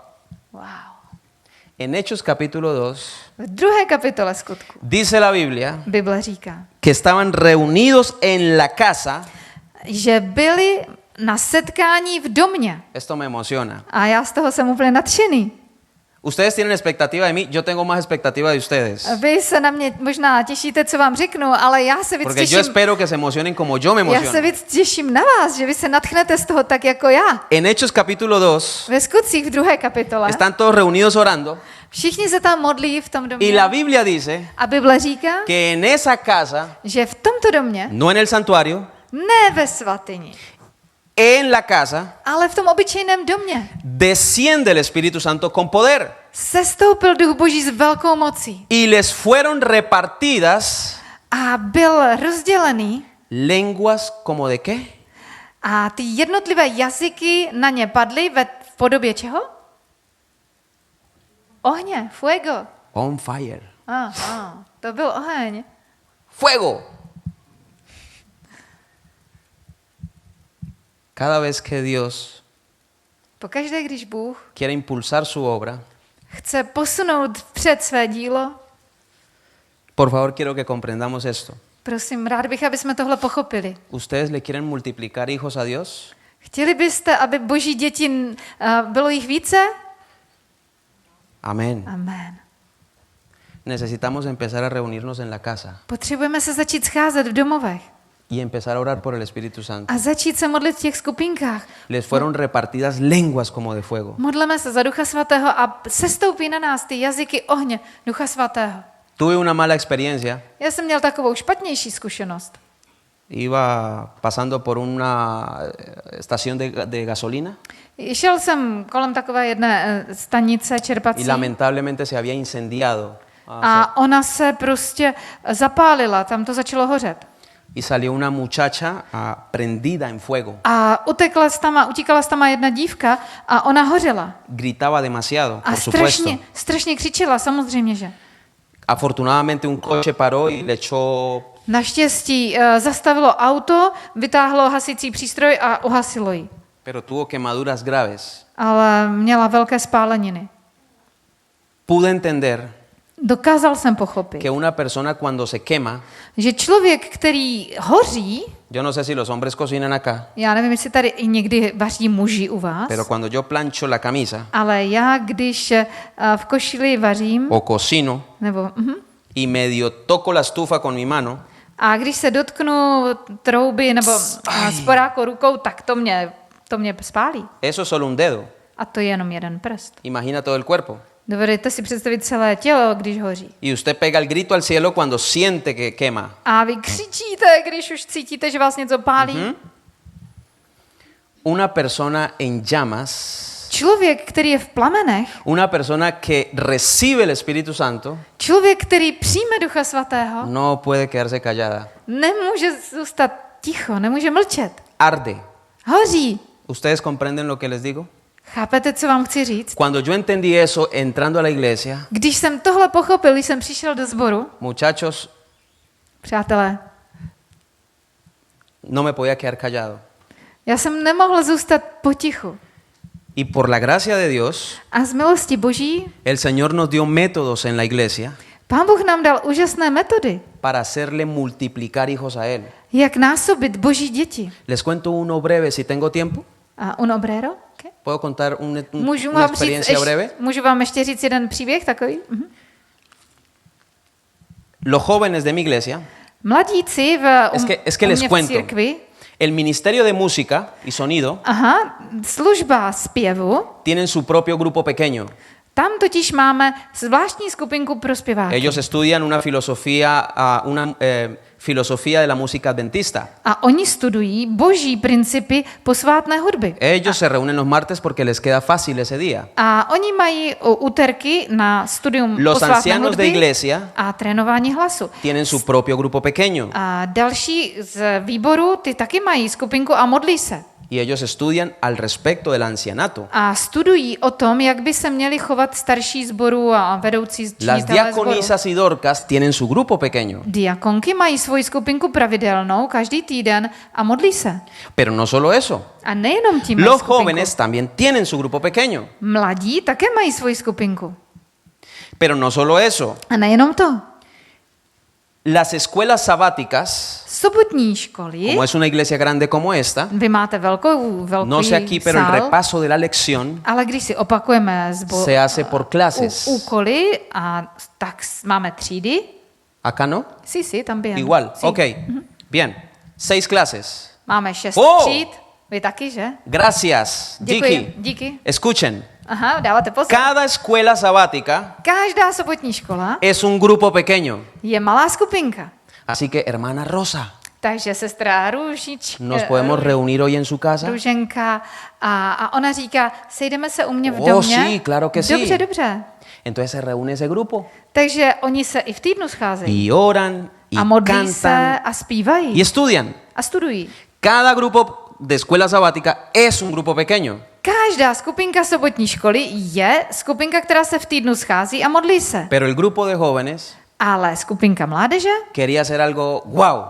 en Hechos capítulo 2, v 2. kapitole Skutku, dice la Biblia Bible říká, que estaban reunidos en la casa. že byli na setkání v domě. Esto me emociona. A já z toho jsem úplně nadšený. Ustedes tienen expectativa de mí, yo tengo más expectativa de ustedes. Vy se na mě možná těšíte, co vám řeknu, ale já se víc Porque yo těším. espero que se emocionen como yo me Já se emociono. víc těším na vás, že vy se nadchnete z toho tak jako já. En Hechos capítulo 2, Ve Skutcích v 2. kapitole están todos reunidos orando všichni se tam modlí v tom y domě. la Biblia dice A Bible říká, que en esa casa, že v tomto domě, no en el santuario, ne ve svatyni, en la casa, ale v tom obyčejném domě, desciende el Espíritu Santo con poder sestoupil Duch Boží s velkou mocí y les fueron repartidas a byl rozdělený lenguas como de qué? a ty jednotlivé jazyky na ně padly v podobě čeho? Ohně, fuego. On fire. To byl oheň. Fuego. Cada vez que Dios Pokaždé, když Bůh quiere impulsar su obra, chce posunout vpřed své dílo, por favor quiero que comprendamos esto. prosím, rád bych, aby jsme tohle pochopili. ¿Ustedes le quieren multiplicar hijos a Dios? Chtěli byste, aby boží děti, bylo jich více? Amén. Amen. Necesitamos empezar a reunirnos en la casa Potřebujeme se začít scházet v domovech y empezar a orar por el Espíritu Santo. a začít se modlit v těch skupinkách. Les fueron repartidas lenguas como de fuego. Modleme se za Ducha Svatého a sestoupí na nás ty jazyky ohně Ducha Svatého. Tuve una mala experiencia. Já jsem měl takovou špatnější zkušenost. Iba pasando por una estación de gasolina Šel jsem kolem takové jedné stanice y čerpací lamentablemente se había incendiado. a ona se prostě zapálila, tam to začalo hořet. Y salió una muchacha prendida en fuego. A utíkala z tam jedna dívka a ona hořela. Gritaba demasiado, A por supuesto. strašně křičela, samozřejmě, že. Afortunadamente un coche paró y le echó. Naštěstí zastavilo auto, vytáhlo hasicí přístroj a uhasilo ji. Pero tuvo quemaduras graves. Ale měla velké spáleniny. Pude entender Dokázal jsem pochopit, que una persona cuando se quema, že člověk, který hoří, yo no sé si los hombres cocinan acá, já nevím, jestli tady i někdy vaří muži u vás, pero cuando yo plancho la camisa ale já, když v košili vařím, o cocino nebo y medio toco la estufa con mi mano, a když se dotknu trouby nebo sporáku rukou, tak to mě spálí. eso es solo un dedo. A to je jenom jeden prst. Imagina todo el cuerpo. Dovedete si představit celé tělo, když hoří. Y usted pega el grito al cielo cuando siente que quema. A vy křičíte, když už cítíte, že vás něco pálí. Una persona en llamas, Člověk, který je v plamenech, una persona que recibe el Espíritu Santo, člověk, který přijme Ducha Svatého, no puede quedarse callada. nemůže zůstat ticho, nemůže mlčet. Arde. Hoří. ¿Ustedes comprenden lo que les digo? Chápete, co vám chci říct? Cuando yo entendí eso entrando a la iglesia, Když jsem tohle pochopil, když jsem přišel do sboru, muchachos, přátelé, no me podía quedar callado. já jsem nemohl zůstat potichu. Y por la gracia de Dios, A z milosti Boží el Señor nos dio métodos en la iglesia Pán Bůh nám dal úžasné metody, para hacerle multiplicar hijos a Él. jak násobit Boží děti. Les cuento uno breve si tengo tiempo. A un obrero? Okay. ¿Puedo contar una Můžu experiencia breve? můžu vám ještě říct jeden příběh takový? Mhm. Los jóvenes de mi iglesia, Mladíci es que les v cuento. církvi, El Ministerio de Música y Sonido služba zpěvu, tienen su propio grupo pequeño. tam totiž máme zvláštní skupinku pro zpěváky. Ellos estudian una filosofía de la música adventista. A oni studují boží principy posvátné hudby. Ellos se reúnen los martes porque les queda fácil ese día. A oni mají úterky na studium Los posvátné ancianos hudby de iglesia a trénování hlasu. tienen su propio grupo pequeño A další z výboru, ty taky mají skupinku a modlí se. y ellos estudian al respecto del ancianato. A studují o tom, jak by se měli chovat starší sboru a vedoucí Las činitelé sboru. diaconisas y dorcas tienen su grupo pequeño. Diakonky mají svoji skupinku pravidelnou každý týden a modlí se. Pero no solo eso. A nejenom tím mají Los skupinku. jóvenes también tienen su grupo pequeño. Mladí také mají svoji skupinku. Pero no solo eso. A nejenom to. Las escuelas sabáticas, Sobotní školy, como es una iglesia grande como esta, vy máte velký no sé aquí, pero el sál, repaso de la lección ale když si opakujeme se hace por clases. úkoly, a tak máme třídy. Acá no. Sí, también. Igual. Sí. Ok. Bien. 6 clases. Máme 6 Oh! tříd. Vy taky, že? Gracias, Děkuji. Vicky. Díky. Escuchen. Aha, dáváte pozor. Cada escuela sabática Každá sobotní škola es un grupo pequeño. je malá skupinka. Así que, hermana Rosa, Takže sestra Růžička, ¿nos podemos reunir hoy en su casa? Růženka a ona říká, sejdeme se u mě v Oh, domě. sí, claro que sí. Dobře. Entonces se reúne ese grupo Takže oni se i v týdnu scházejí. y oran y A modlí se cantan a zpívají. y estudian. A studují. Cada grupo de escuela sabática es un grupo pequeño. Každá skupinka sobotní školy je skupinka, která se v týdnu schází a modlí se. Pero el grupo de jóvenes Ale skupinka mládeže quería hacer algo wow,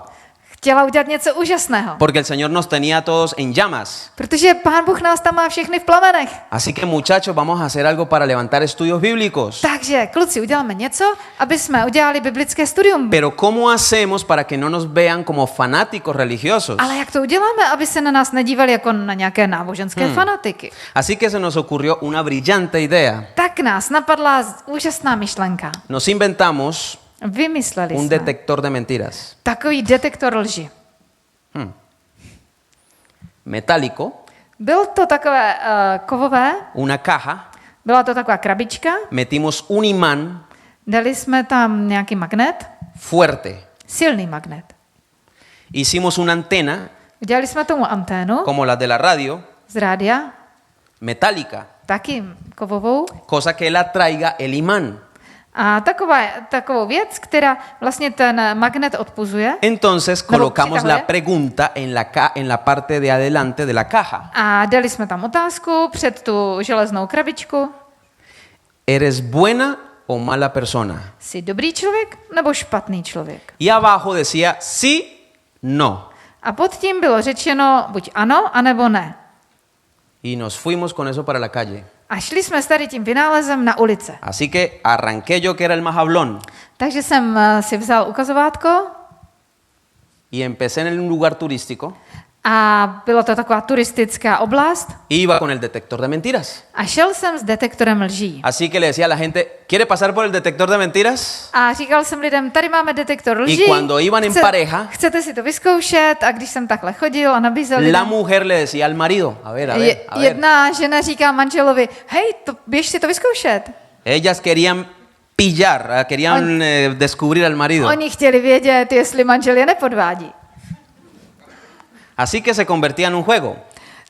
chtěla udělat něco úžasného. porque el Señor nos tenía a todos en llamas. Protože Pán Bůh nás tam má všechny v plamenech. Así que, muchachos, vamos a hacer algo para levantar estudios bíblicos. Takže, kluci, uděláme něco, aby jsme udělali biblické studium. Pero ¿cómo hacemos para que no nos vean como fanáticos religiosos? Ale jak to uděláme, aby se na nás nedívali jako na nějaké náboženské fanatiky? Así que se nos ocurrió una brillante idea. Tak nás napadla úžasná myšlenka. Nos inventamos Vymysleli un jsme detector de mentiras takový detektor lži. metálico, Byl to takové kovové, una caja, byla to taková krabička, metimos un imán dali jsme tam nějaký magnet, fuerte, silný magnet. hicimos una antena Udělali jsme tomu anténu como la de la radio, z rádia, metálica, taky kovovou, cosa que él atraiga el imán. a takovou věc, která vlastně ten magnet odpuzuje. Entonces Nebo colocamos la přitahuje. pregunta en la parte de adelante de la caja. A dali jsme tam otázku před tu železnou krabičku. ¿Eres buena o mala persona? Jsi dobrý člověk nebo špatný člověk? Y abajo decía sí, no. A pod tím bylo řečeno buď ano, anebo ne. Y nos fuimos con eso para la calle. A šli jsme s tady tím vynálezem na ulice. Así que arranqué yo, que era el más hablón, Takže jsem si vzal ukazovátko y empecé en un lugar turístico. a bylo to taková turistická oblast Iba con el detector de mentiras. a šel jsem s detektorem lží. Así que le decía a la gente, ¿quiere pasar por el detector de mentiras? A říkal jsem lidem, tady máme detektor lží. Y cuando iban en pareja, chcete si to vyzkoušet? A když jsem takhle chodil a nabízel la lidem, mujer le decía al marido, a ver, a ver, a ver. jedna žena říká manželovi, hej, běž si to vyzkoušet. Ellas querían pillar, querían descubrir al marido. Oni chtěli vědět, jestli manžel je nepodvádí. Así que se convertía en un juego.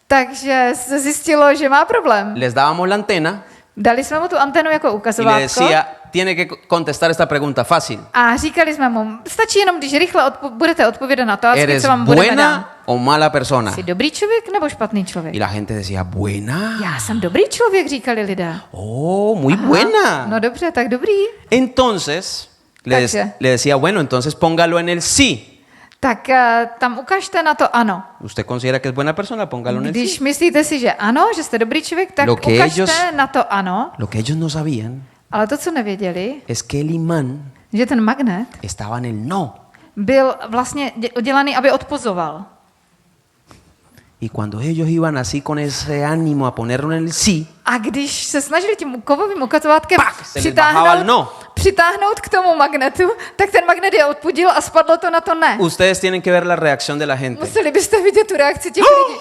Takže se zjistilo, že má problém. Les dábamos la antena Dali jsme mu tu antenu jako y le ukazovátko decía, tiene que contestar esta pregunta fácil. a říkali jsme mu, stačí jenom, když rychle budete odpovědět na to, ¿Eres co vám budeme dát. buena o mala persona? Jsi dobrý člověk nebo špatný člověk? Y la gente decía, buena. Já jsem dobrý člověk, říkali lidé. Oh, muy Aha, buena. No dobře, tak dobrý. Entonces, Takže. le decía, bueno, entonces póngalo en el sí. Tak tam ukažte na to ano. ¿Usted considera que es buena persona? Póngalo en el Když sí. myslíte si, že ano, že jste dobrý člověk, tak Lo que ukažte ellos- na to ano. Lo que ellos no sabían Ale to, co nevěděli, es que el imán že ten magnet estaba en el no. byl vlastně udělaný, aby odpozoval. Y cuando ellos iban así con ese ánimo a ponerlo en el sí, A když se snažili tím kovovým ukazovátkem Pak se les bajaba el no. přitáhnout k tomu magnetu, tak ten magnet je odpudil a spadlo to na to ne. ustedes tienen que ver la reacción de la gente. Museli byste vidět tu reakci těch lidí.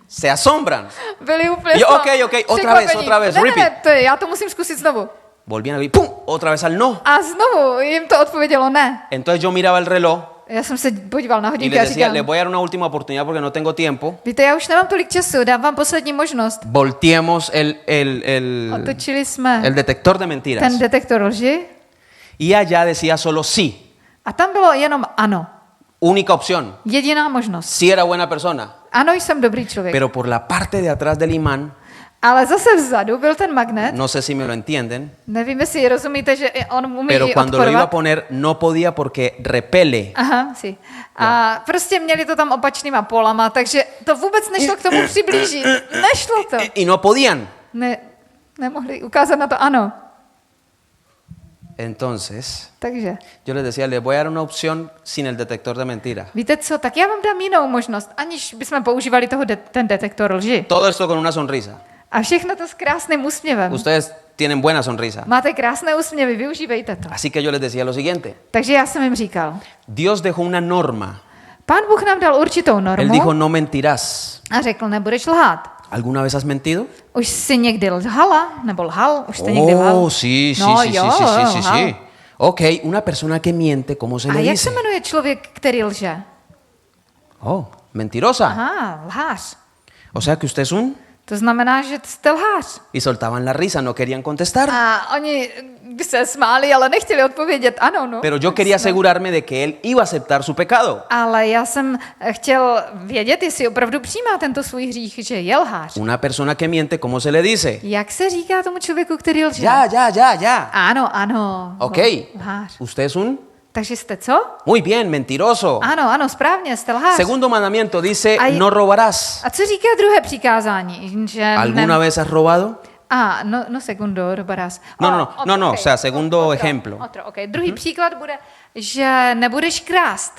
Se asombran. Byli úplně Jo, z toho ok, otra překvapení. vez, Ne, repeat. to je, já to musím zkusit znovu. Volvían a ver, ¡pum! Otra vez al no. A znovu jim to odpovědělo ne. Entonces yo miraba el reloj Já jsem se podíval na y hodinky les a decía, říkal, les voy a dar una última oportunidad porque no tengo tiempo. víte, já už nemám tolik času, dám vám poslední možnost. Volteemos el Otočili jsme detector de mentiras. ten detektor lži Y allá decía solo sí. a tam bylo jenom ano. Única opción. Jediná možnost. Sí era buena persona. Ano, jsem dobrý člověk. Pero por la parte de atrás del imán, Ale zase vzadu byl ten magnet. no sé si me lo entienden, Nevím, jestli rozumíte, že on umí pero i cuando lo iba a odporovat. poner no podía porque repele. Aha, si. A prostě měli to tam opačnýma polama, takže to vůbec nešlo k tomu přiblížit. Nešlo to. Y no podían. Nemohli ukázat na to ano. Entonces, Takže, yo les decía, les voy a dar una opción sin el detector de mentiras. víte co, tak já vám dám jinou možnost, aniž bychom používali ten detektor lži. Todo esto con una sonrisa. A všechno to s krásným úsměvem. Ustedes tienen buena sonrisa. Máte krásné úsměvy, využívejte to. Así que yo les decía lo siguiente. Takže já jsem jim říkal, Dios dejó una norma. Pán Bůh nám dal určitou Él normu dijo, no mentirás. a řekl, nebudeš lhát. ¿Alguna vez has mentido? Už jsi někdy lhala, nebo lhal? Už jste někdy lhal? Oh, sí, sí, No, sí, jo, sí, sí, sí, lhal. sí. Ok, una persona que miente, ¿cómo se A le jak dice? se jmenuje člověk, který lže? Oh, mentirosa. Aha, lhář. O sea que usted es un... To znamená, že jste lhář. Y soltaban la risa, no querían contestar. A oni by se smáli, ale nechtěli odpovědět ano, no. Pero yo quería asegurarme de que él iba a aceptar su pecado. Ale já jsem chtěl vědět, jestli opravdu přijímá tento svůj hřích, že je lhář. Una persona que miente, ¿cómo se le dice? Jak se říká tomu člověku, který lže? Ya. Ano, ano. Ok. Lhář. ¿Usted es un? Takže jste co? Muy bien, mentiroso. Ano, správně, jste lhář. Segundo mandamiento dice, Ay- no robarás. A co říká druhé přikázání? Že ¿Alguna vez has robado? no segundo, robarás. No, o sea, segundo ejemplo. Druhý příklad bude, že nebudeš krást.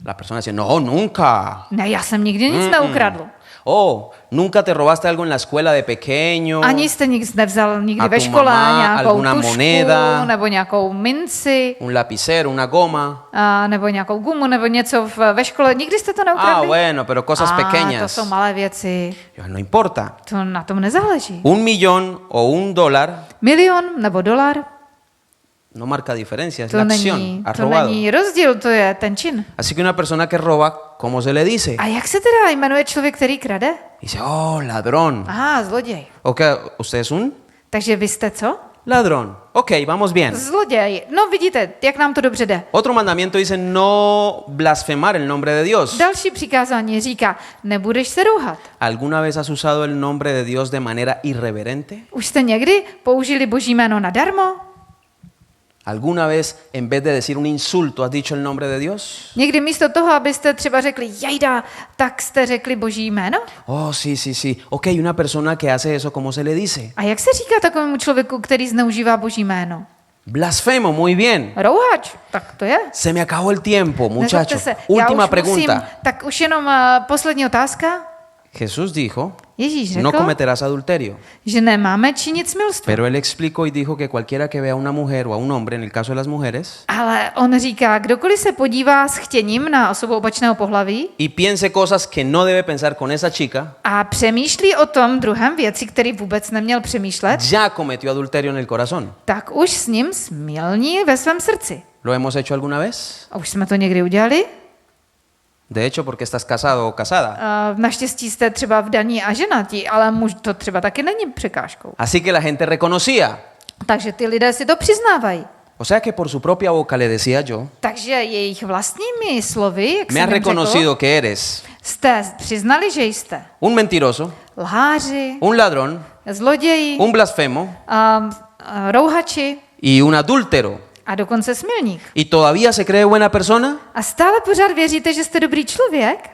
La persona dice, no, nunca. Ne, já jsem nikdy nic neukradl. Oh, nunca te robaste algo en la escuela de pequeño. Ani jste nic nevzal nikdy A ve tu škole, mamá nějakou alguna tušku, moneda. nebo nějakou minci, Un lapicero, una goma. nebo nějakou gumu, nebo něco ve škole. Nikdy jste to neukradli? Bueno, pero cosas to pequeñas. jsou malé věci. No importa. To na tom nezáleží. 1 millón o $1 Milion nebo dolar, no marca diferencia, es to la není, acción. Has to robado. není rozdíl, to je ten čin. Así que una persona que roba, ¿cómo se le dice? A jak se teda jmenuje člověk, který krade? Dice, oh, ladrón. Aha, zloděj. Ok, ¿usted es un Takže vy jste co? ladrón? Ok, vamos bien. Zloděj. No vidíte, jak nám to dobře jde. Otro mandamiento dice no blasfemar el nombre de Dios. Další přikázání říká, nebudeš se rouhat. ¿Alguna vez has usado el nombre de Dios de manera irreverente? Už jste někdy použili Boží jméno nadarmo? ¿Alguna vez en vez de decir un insulto has dicho el nombre de Dios? Někdy místo toho, abyste třeba řekli jajda, tak jste řekli Boží jméno? Oh, sí, sí, sí. Ok, una persona que hace eso, ¿cómo se le dice? A jak se říká takovému člověku, který zneužívá Boží jméno? Blasfemo, muy bien. Rouhač, tak to je. Se me acabó el tiempo, Nezlobte muchachos. se, já Última už pregunta. musím, tak už jenom poslední otázka. Jesús dijo, Ježíš řekl, no cometerás adulterio. že nemáme činit smilstvo. Pero él explicó y dijo que cualquiera que vea a una mujer o a un hombre, en el caso de las mujeres, Ale on říká, kdokoliv se podívá s chtěním na osobu opačného pohlaví y piense cosas que no debe pensar con esa chica, a přemýšlí o tom druhém věci, který vůbec neměl přemýšlet, ya cometió adulterio en el corazón. tak už s ním smilní ve svém srdci. ¿Lo hemos hecho alguna vez? A už jsme to někdy udělali? De hecho, porque estás casado o casada. Naštěstí jste třeba vdaní a ženatí, ale muž to třeba taky není překážkou. Así que la gente reconocía. Takže ty lidé si to přiznávají. O sea que por su propia boca le decía yo, Takže jejich vlastními slovy, jak me has jsem jim řekl, reconocido que eres jste přiznali, že jste un mentiroso, lháři, un ladrón, zloději, un blasfemo rouhači y un adúltero. a dokonce smilník. ¿Y todavía se cree buena persona? A stále pořád věříte, že jste dobrý člověk?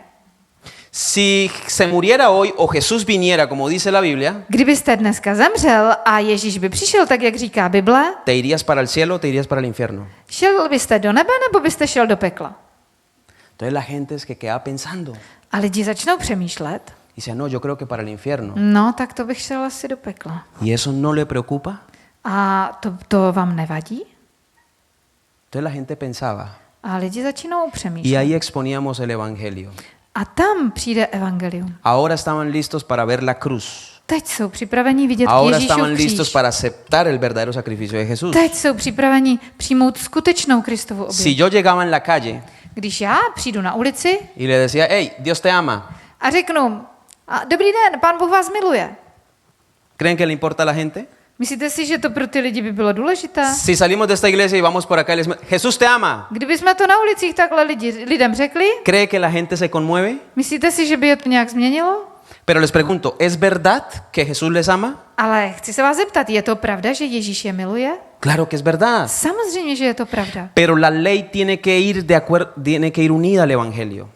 Si se muriera hoy o Jesús viniera, como dice la Biblia, Kdybyste dneska zemřel a Ježíš by přišel, tak jak říká Bible, ¿te irías para el cielo o te irías para el infierno? šel byste do nebe nebo byste šel do pekla? Entonces la gente es que queda pensando. A lidi začnou přemýšlet, Dice, no, yo creo que para el infierno. no, tak to bych šel asi do pekla. ¿Y eso no le preocupa? A to vám nevadí? Entonces la gente pensaba. A lidi začínou Y přemýšlet. ahí exponíamos el Evangelio. A tam přijde evangelium. Ahora estaban listos para ver la cruz. Teď jsou připraveni vidět Ahora Ježíšův estaban kříž. listos para aceptar el verdadero sacrificio de Jesús. Teď jsou připraveni přijmout skutečnou Kristovu Si oběť. yo llegaba en la calle Když já přijdu na ulici y le decía, hey, Dios te ama, a řeknu, dobrý den, Pán Bůh vás miluje. ¿creen que le importa a la gente? Myslíte si, že to pro ty lidi by bylo důležité? Si salimos de esta iglesia y vamos por acá y les Jesús te ama, Kdyby jsme to na ulicích takhle lidem řekli, ¿cree que la gente se conmueve? myslíte si, že by je to nějak změnilo? Pero les pregunto, ¿es verdad que Jesús les ama? Ale chci se vás zeptat, je to pravda, že Ježíš je miluje? Claro que es verdad. Samozřejmě, že je to pravda. Pero la ley tiene que ir unida al Evangelio.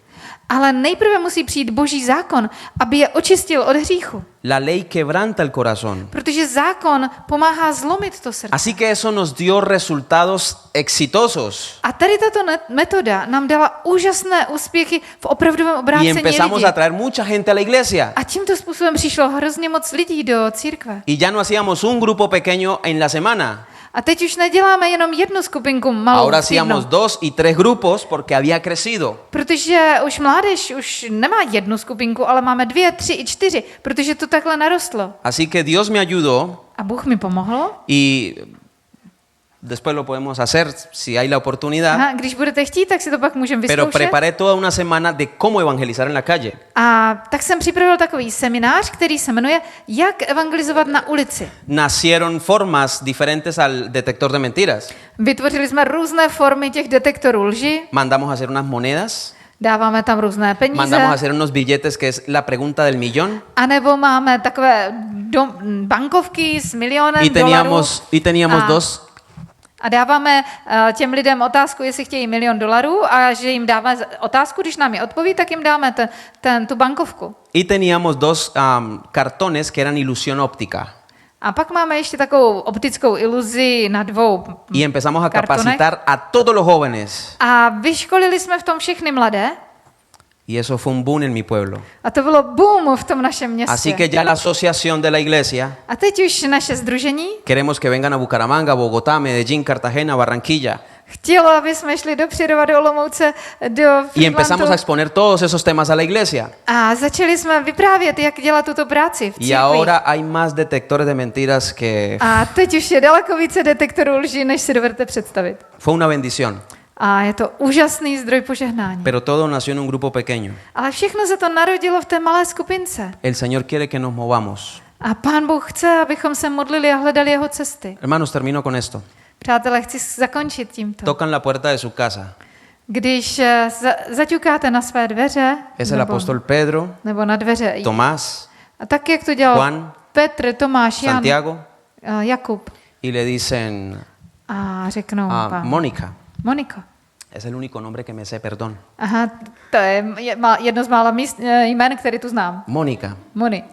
Ale nejprve musí přijít Boží zákon, aby je očistil od hříchu. La ley quebranta el corazón. Protože zákon pomáhá zlomit to srdce. Así que eso nos dio resultados exitosos. A tady tato metoda nám dala úžasné úspěchy v opravdovém Y obrácení empezamos lidí. a traer mucha gente a la iglesia. A tímto způsobem přišlo hrozně moc lidí do církve. Y ya no hacíamos un grupo pequeño en la semana. A teď už neděláme jenom jednu skupinku malou Ahora v týdnu, hacíamos 2 y 3 grupos porque había crecido. protože už mládež už nemá jednu skupinku, ale máme 2, 3 i 4, protože to takhle narostlo. Así que Dios me ayudó A Bůh mi pomohl. y después lo podemos hacer si hay la oportunidad. Aha, když budete chtít, tak si to pak můžeme Pero vyzkoušet. preparé toda una semana de cómo evangelizar en la calle. A tak jsem připravil takový seminář, který se jmenuje Jak evangelizovat na ulici. Nacieron formas diferentes al detector de mentiras. Vytvořili jsme různé formy těch detektorů lži, Mandamos a hacer unas monedas, dáváme tam různé peníze, mandamos a hacer unos billetes que es la pregunta del millón. anebo máme takové bankovky s milionem Y dolarů teníamos a- dos. a dáváme těm lidem otázku, jestli chtějí $1 milion a že jim dáme otázku, když nám je odpoví, tak jim dáme tu bankovku. Y teníamos dos cartones que eran ilusión óptica. A pak máme ještě takovou optickou iluzi na 2 Y empezamos a kartonech. capacitar a todos los jóvenes. A vyškolili jsme v tom všechny mladé. Y eso fue un boom en mi pueblo. A to bylo boom v tom našem městě. Así que ya la asociación de la iglesia, A teď už naše sdružení queremos que vengan a Bucaramanga, Bogotá, Medellín, Cartagena, Barranquilla. chtělo, aby jsme šli do Přerova, do Olomouce, do Y empezamos a Frýdlantu. exponer todos esos temas a la iglesia. A začali jsme vyprávět, jak dělat tuto práci v Y církvi. ahora hay más detectores de mentiras que... A teď už je daleko více detektorů lži, než si dovedete představit. Fue una bendición. A je to úžasný zdroj požehnání. Pero todo nació en un grupo pequeño. Ale všechno se to narodilo v té malé skupince. El Señor quiere que nos movamos. A Pán Bůh chce, abychom se modlili a hledali jeho cesty. Hermanos, termino con esto. Přátelé, chci zakončit tímto. Tocan la puerta de su casa. Když zaťukáte na své dveře, Es el apóstol Pedro, nebo na dveře, Tomás, a tak, jak to dělal Juan, Petr, Tomáš, Jan, Santiago, Jakub, y le dicen a řeknou a Pán, Mónica. Moniko. Es el único nombre que me sé, perdón. Aha, to je jedno z mála jmen, který tu znám. Mónica, Moni.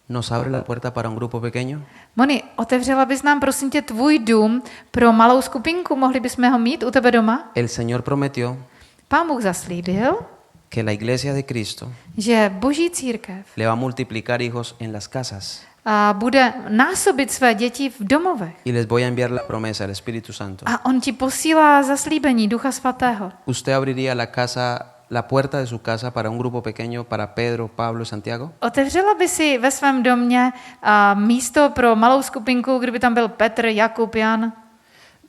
¿nos abre la puerta para un grupo pequeño? Moni, otevřela bys nám, prosím tě, tvůj dům pro malou skupinku? Mohli bychom ho mít u tebe doma? El Señor prometió Pán Bůh zaslíbil, que la iglesia de Cristo že Boží církev le va a multiplicar hijos en las casas. bude násobit své děti v domovech. Y les voy a enviar la promesa del Espíritu Santo. A on ti posílá zaslíbení Ducha Svatého. ¿Usted abriría la puerta de su casa para un grupo pequeño, para Pedro, Pablo y Santiago? Otevřela by si ve svém domě místo pro malou skupinku, kdyby tam byl Petr, Jakub, Jan?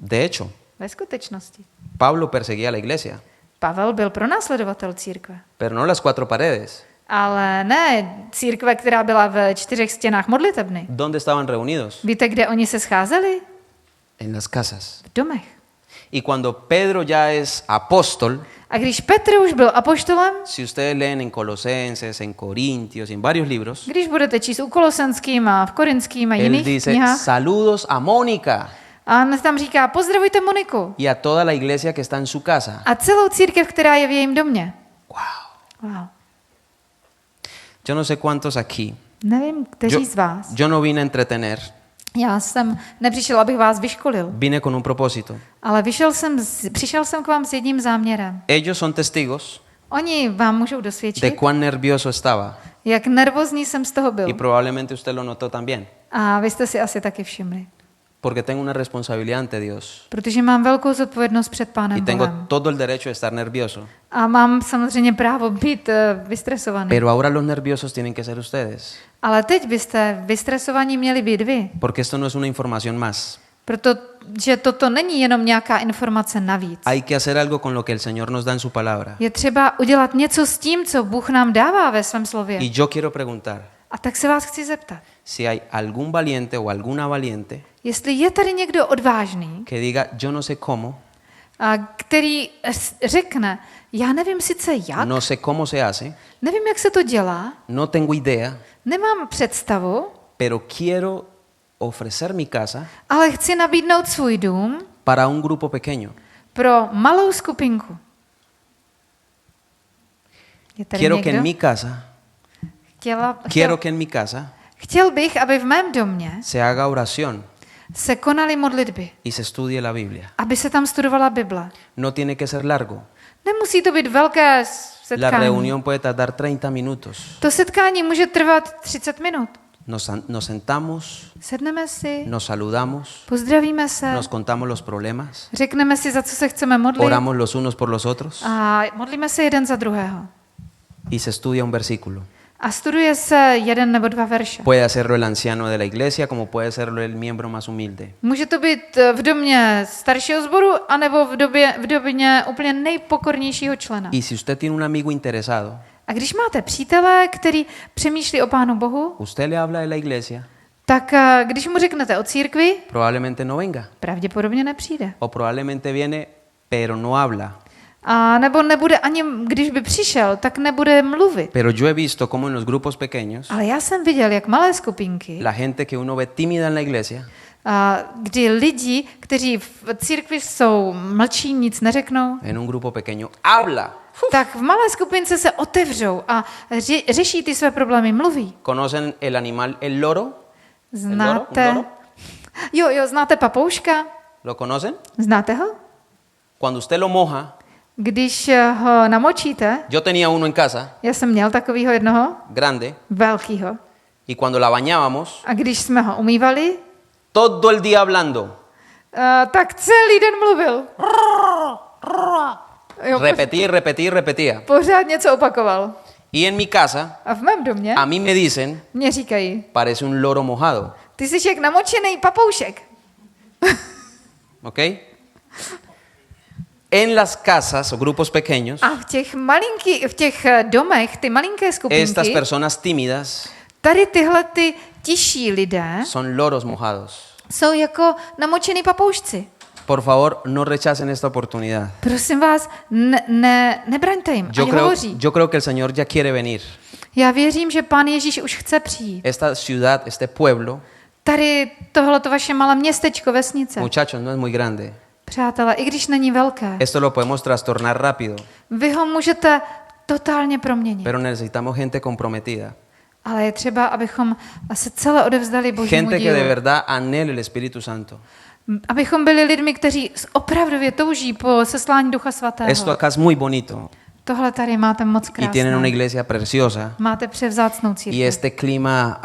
De hecho, Ve skutečnosti. Pablo perseguía a la iglesia. Pavel byl pronásledovatel církve. pero no las cuatro paredes. Ale ne církve, která byla ve 4 stěnách modlitebny. ¿Dónde estaban reunidos? Víte, kde oni se scházeli? En las casas. V domech. Y cuando Pedro ya es apóstol, A když Petr už byl apoštolem, si ustedes leen en Colosenses, en Corintios y en varios libros, když budete číst u Kolosenským a v Korinským a él jiných dice, knihách, saludos a Mónica a on tam říká, pozdravujte Moniku y a toda la iglesia que está en su casa. a celou církev, která je v jejím domě. Wow. Wow. Yo no sé cuántos aquí. Nevím, kteří z vás. Yo no vine a entretener, Já jsem nepřišel, abych vás vyškolil, vine con un propósito. ale přišel jsem k vám s jedním záměrem. Ellos son testigos Oni vám můžou de dosvědčit, cuán nervioso estaba jak nervózní jsem z toho y byl. probablemente usted lo notó también, A vy jste si asi taky všimli. porque tengo una responsabilidad ante Dios Protože mám velkou zodpovědnost před y Pánem tengo Bohem. todo el derecho de estar nervioso. A mám samozřejmě právo být vystresovaný. Pero ahora los nerviosos tienen que ser ustedes, Ale teď byste vystresovaní měli být vy. porque esto no es una información más. Protože toto není jenom nějaká informace navíc. Hay que hacer algo con lo que el Señor nos da en su palabra. Je třeba udělat něco s tím, co Bůh nám dává ve svém slově. Y yo quiero preguntar A tak se vás chci zeptat, si hay algún valiente o alguna valiente jestli je tady někdo odvážný, que diga, yo no sé cómo, který řekne, já nevím sice jak, no sé cómo se hace, nevím, jak se to dělá, no tengo idea, nemám představu, pero quiero ofrecer mi casa ale chci nabídnout svůj dům para un grupo pequeño. pro malou skupinku. Je tady Quiero někdo? que en mi casa, quiero que en mi casa Chtěl bych, aby v mém domě se haga oración se konaly modlitby, y se estudie la Biblia. aby se tam studovala Bible. No tiene que ser largo. Nemusí to být velké La setkání. reunión puede tardar 30 minutos. To setkání může trvat 30 minut. Nos sentamos, Sedneme si, nos saludamos, pozdravíme se, nos contamos los problemas, řekneme si, za co se chceme modlit oramos los unos por los otros a modlíme se jeden za druhého. y se estudia un versículo. A studuje se jeden nebo dva verše. Puede hacerlo el anciano de la iglesia como puede hacerlo el miembro más humilde. Může to být v domě staršího sboru, anebo v domě úplně nejpokornějšího člena. Y si usted tiene un amigo interesado, A když máte přítele, který přemýšlí o Pánu Bohu, usted le habla de la iglesia, tak když mu řeknete o církvi, probablemente no venga. pravděpodobně nepřijde. O probablemente viene, pero no habla. A nebo nebude ani, když by přišel, tak nebude mluvit. Pero yo he visto como en los grupos pequeños, Ale já jsem viděl, jak malé skupinky, la gente que uno ve tímida en la iglesia, kdy lidi, kteří v církvi jsou mlčí, nic neřeknou, en un grupo pequeño, habla. tak v malé skupince se otevřou a řeší ty své problémy, mluví. ¿Conocen el animal, el loro? Znáte? ¿Un loro? Jo, znáte papouška? ¿Lo conocen? Znáte ho? Cuando usted lo moja, Když ho namočíte, yo tenía uno en casa, já jsem měl takového jednoho, grande, velkýho, y cuando la bañábamos, a když jsme ho umývali, todo el día hablando, tak celý den mluvil. Jo, repetía y repetía y repetía. pořád něco opakoval. Y en mi casa, A v mém domě a mí me dicen, mě říkají, parece un loro mojado, ty jsi jak namočený papoušek. ¿ok? En las casas o grupos pequeños, A v těch domech, ty malinké estas skupinky, personas tímidas tady tyhle ty tiší lidé son loros mojados. jsou jako namočený papoušci. Por favor, no rechacen esta oportunidad. Prosím vás, nebraňte jim, ať hovoří. Yo creo que el Señor ya quiere venir. Já věřím, že Pán Ježíš už chce přijít. Esta ciudad, este pueblo, Tady tohleto vaše malé městečko, vesnice. muchachos, no es muy grande. Přátelé, i když není velké, Esto lo podemos trastornar rápido, vy ho můžete totálně proměnit. pero necesitamos gente comprometida. Ale je třeba, abychom se celé odevzdali Božímu Gente que de dílu. verdad anhele el Espíritu Santo. Abychom byli lidmi, kteří opravdově touží po seslání Ducha Svatého. Esto acá es muy bonito Tohle tady máte moc y tienen una krásné. iglesia preciosa Máte převzácnou y církev. este clima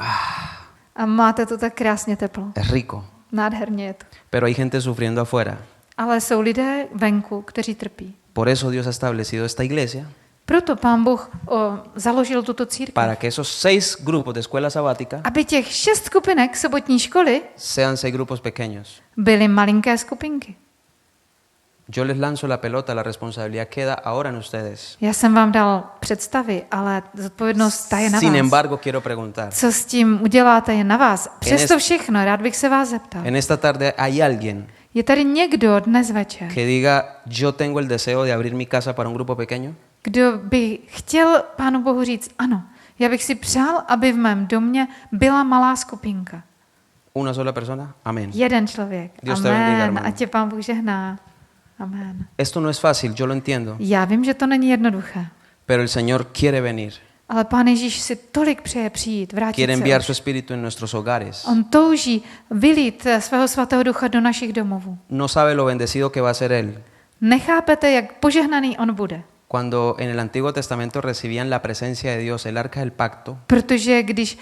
A máte to tak krásně teplo. es rico, Nádherně je to. pero hay gente sufriendo afuera. Ale jsou lidé venku, kteří trpí. Por eso Dios ha establecido esta iglesia Proto Pán Bůh založil tuto církev. para que esos 6 grupos de escuela sabática Aby těch 6 skupinek sobotní školy sean 6 grupos pequeños. byly malinké skupinky. Yo les lanzo la pelota, la responsabilidad queda ahora en ustedes. Já jsem vám dal představy, ale zodpovědnost ta je na Sin vás. embargo, quiero preguntar, Co s tím uděláte, je na vás. Přesto všechno, rád bych se vás zeptal. en esta tarde hay alguien Je tady někdo dnes večer, que diga, yo tengo el deseo de abrir mi casa para un grupo pequeño? kdo by chtěl Pánu Bohu říct, ano, já bych si přál, aby v mém domě byla malá skupinka. ¿Una sola persona? Amén. Jeden člověk. Dios te bendiga, Amen. hermano. Ať tě Pán Bůh žehná. Amen. Esto no es fácil, yo lo entiendo, Já vím, že to není jednoduché, pero el Señor quiere venir, ale Pán Ježíš si tolik přeje přijít, vrátit quiere se. enviar už. su espíritu en nuestros hogares. On touží vylít svého svatého ducha do našich domovů. No sabe lo bendecido que va a ser Él. Nechápete, jak požehnaný on bude. Cuando en el Antiguo Testamento recibían la presencia de Dios, el arca del pacto, Protože když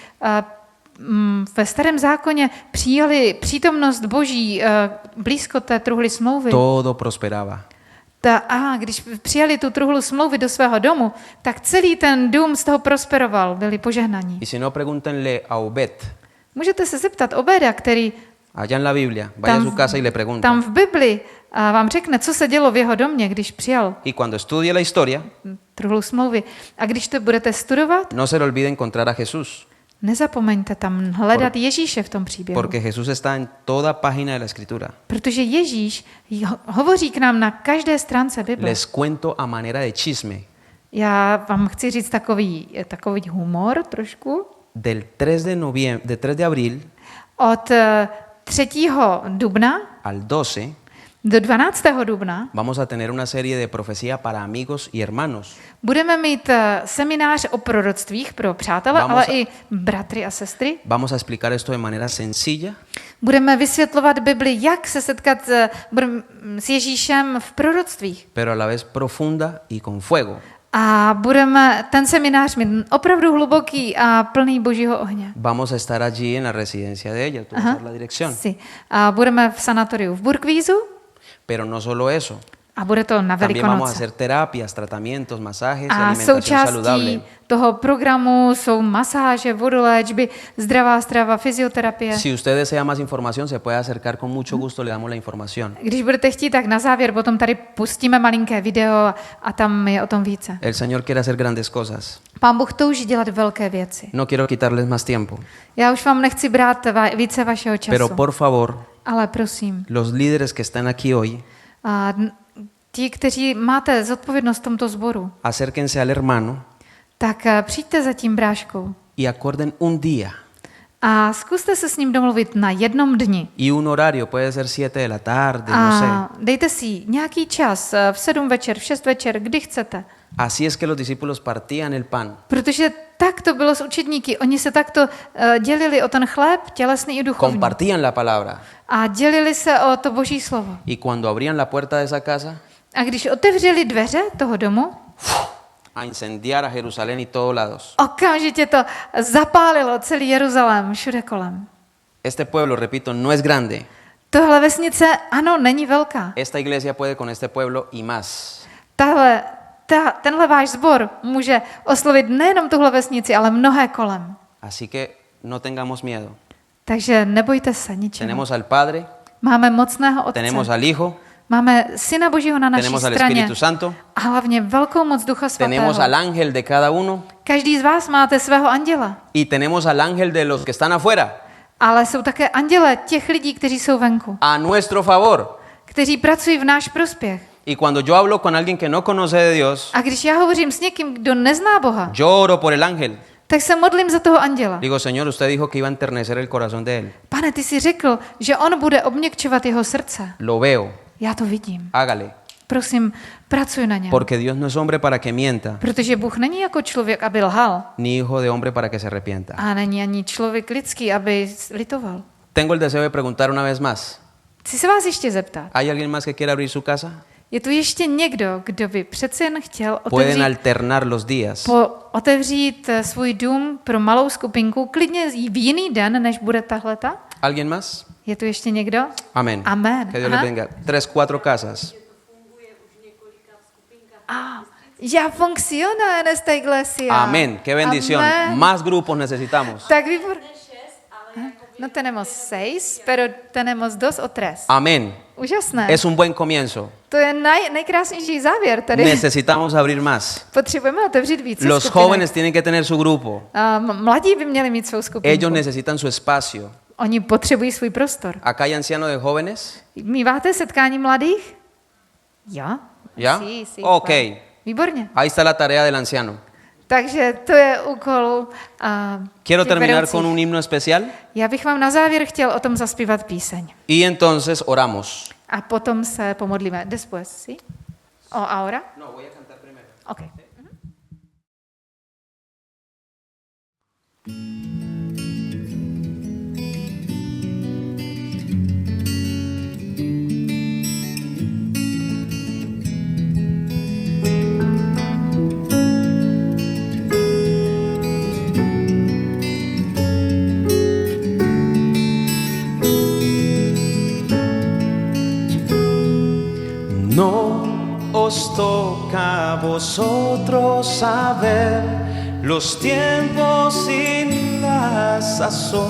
ve starém zákoně přijali přítomnost Boží blízko té truhly smlouvy, todo prosperaba. když přijali tu truhlu smlouvy do svého domu, tak celý ten dům z toho prosperoval, byli požehnaní. Y si no, pregúntenle a Obed, Můžete se zeptat Obeda, který allá en la Biblia, vaya a su casa y le pregunta. tam v Bibli vám řekne, co se dělo v jeho domě, když přijal Y cuando estudie la historia, truhlu smlouvy. A když to budete studovat, no se le olvide encontrar a Jesús, nezapomeňte tam hledat Ježíše v tom příběhu. porque Jesús está en toda página de la Escritura. Protože Ježíš hovoří k nám na každé stránce Bible. Les cuento a manera de chisme. Já vám chci říct takový humor trošku. Del 3 de abril Od 3. dubna al 12 do 12. dubna vamos a tener una serie de profecía para amigos y hermanos. budeme mít seminář o proroctvích pro přátele, ale i bratry a sestry. Vamos a explicar esto de manera sencilla, Budeme vysvětlovat Bibli, jak se setkat s Ježíšem v proroctvích. pero a la vez profunda y con fuego. A budeme ten seminář mít opravdu hluboký a plný Božího ohně. Vamos a estar allí en la residencia de ella, tú vas a dar la dirección. Sí. A budeme v sanatoriu v Burkvízu Pero no solo eso, a bude to na también vamos a Velikonoce. hacer terapias, tratamientos, masajes, A alimentación saludable. součástí toho programu jsou masáže, vodoléčby, zdravá strava, fyzioterapie. Si usted desea más información, se puede acercar con mucho gusto, le damos la información. Když budete chtít, tak na závěr potom tady pustíme malinké video a tam je o tom více. El Señor quiere hacer grandes cosas. Pán Bůh touží dělat velké věci. No quiero quitarles más tiempo, Já už vám nechci brát více vašeho času, pero por favor, ale prosím, los líderes que están aquí hoy, ti, kteří máte zodpovědnost v tomto sboru, acérquense al hermano tak přijďte za tím bráškou y acuerden un día a zkuste se s ním domluvit na jednom dni. y un horario, puede ser 7 de la tarde, no sé. A dejte si nějaký čas, v 7 večer, v 6 večer, kdy chcete. Así es que los discípulos partían el pan Protože tak to bylo s učedníky. Oni se takto dělili o ten chléb, tělesný i duchovní. compartían la palabra A dělili se o to Boží slovo. y cuando abrían la puerta de esa casa, A když otevřeli dveře toho domu, a incendiar a Jerusalén y todos lados. okamžitě to zapálilo celý Jeruzalém, všude kolem. Este pueblo, repito, no es grande. Tohle vesnice, ano, není velká. Esta iglesia puede con este pueblo y más. Tenhle váš sbor může oslovit nejenom tuhle vesnici, ale mnohé kolem. Así que no tengamos miedo. Takže nebojte se ničeho. Tenemos al Padre, Máme mocného Otce. tenemos al Hijo, Máme Syna Božího na naší tenemos al straně. Espíritu Santo, A hlavně velkou moc Ducha tenemos Svatého. al ángel de cada uno Každý z vás máte svého anděla. y tenemos al ángel de los que están afuera, Ale jsou také anděle těch lidí, kteří jsou venku. a nuestro favor. Kteří pracují v náš prospěch. Y cuando yo hablo con alguien que no conoce de Dios, A když já hovořím s někým, kdo nezná Boha, yo oro por el ángel. tak se modlím za toho anděla. Digo, Señor, usted dijo que iba a enternecer el corazón de él. Pane, ty jsi řekl, že on bude obměkčovat jeho srdce. Lo veo, Já to vidím. hágale. Prosím, pracuj na něm. Porque Dios no es hombre para que mienta, Protože Bůh není jako člověk, aby lhal. ni hijo de hombre para que se arrepienta. A není ani člověk lidský, aby litoval. Tengo el deseo de preguntar una vez más. Chci se vás ještě zeptat. ¿Hay alguien más que quiera abrir su casa? Je tu ještě někdo, kdo by přece jen chtěl Pueden alternar los días. otevřít svůj dům pro malou skupinku, klidně v jiný den, než bude tahleta? ¿Alguien más? Je tu ještě někdo? Amén. Amén. Que Dios les Ajá. bendiga. 3, 4 casas. Ya funciona en esta iglesia. Amén. Qué bendición. Amén. Más grupos necesitamos. Tak výbor. No tenemos 6, pero tenemos 2 o 3. Amén. Úžasné. Es un buen comienzo. To je nejkrásnější závěr tady. Necesitamos abrir más. Potřebujeme otevřít více Los skupinek. jóvenes tienen que tener su grupo. Mladí by měli mít svou skupinku. Ellos necesitan su espacio. Oni potřebují svůj prostor. Acá hay ancianos de jóvenes. Míváte setkání mladých? Jo. ¿Ya? Sí, sí, Ok. claro. Výborně. Ahí está la tarea del anciano. Takže to je úkol Quiero těch terminar vedoucích. con un himno especial Já bych vám na závěr chtěl o tom zaspívat píseň. y entonces oramos. A potom se pomodlíme. Después, ¿sí? O ahora? No, voy a cantar primero. Okay. No os toca a vosotros saber los tiempos y las sazones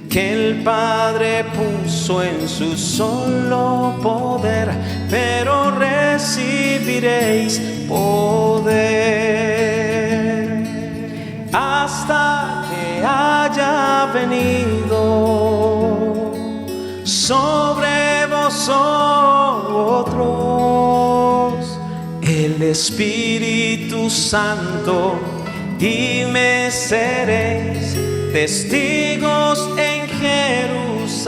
que el Padre puso en su solo poder, pero recibiréis poder hasta que haya venido sobre vosotros el Espíritu Santo, y me seréis testigos en Jerusalén,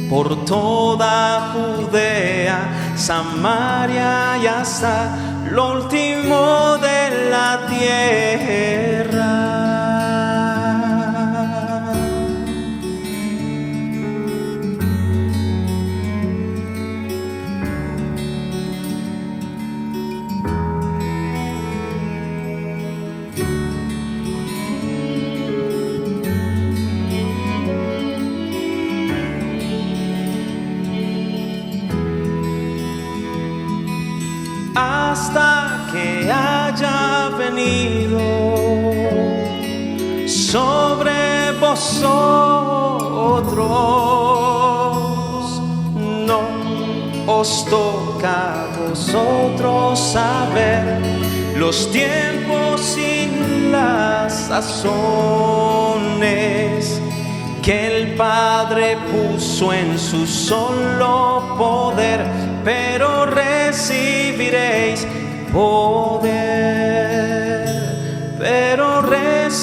por toda Judea, Samaria y hasta lo último de la tierra. Hasta que haya venido sobre vosotros, no os toca a vosotros saber los tiempos y las sazones que el Padre puso en su solo poder, pero recibiréis poder, pero recibiréis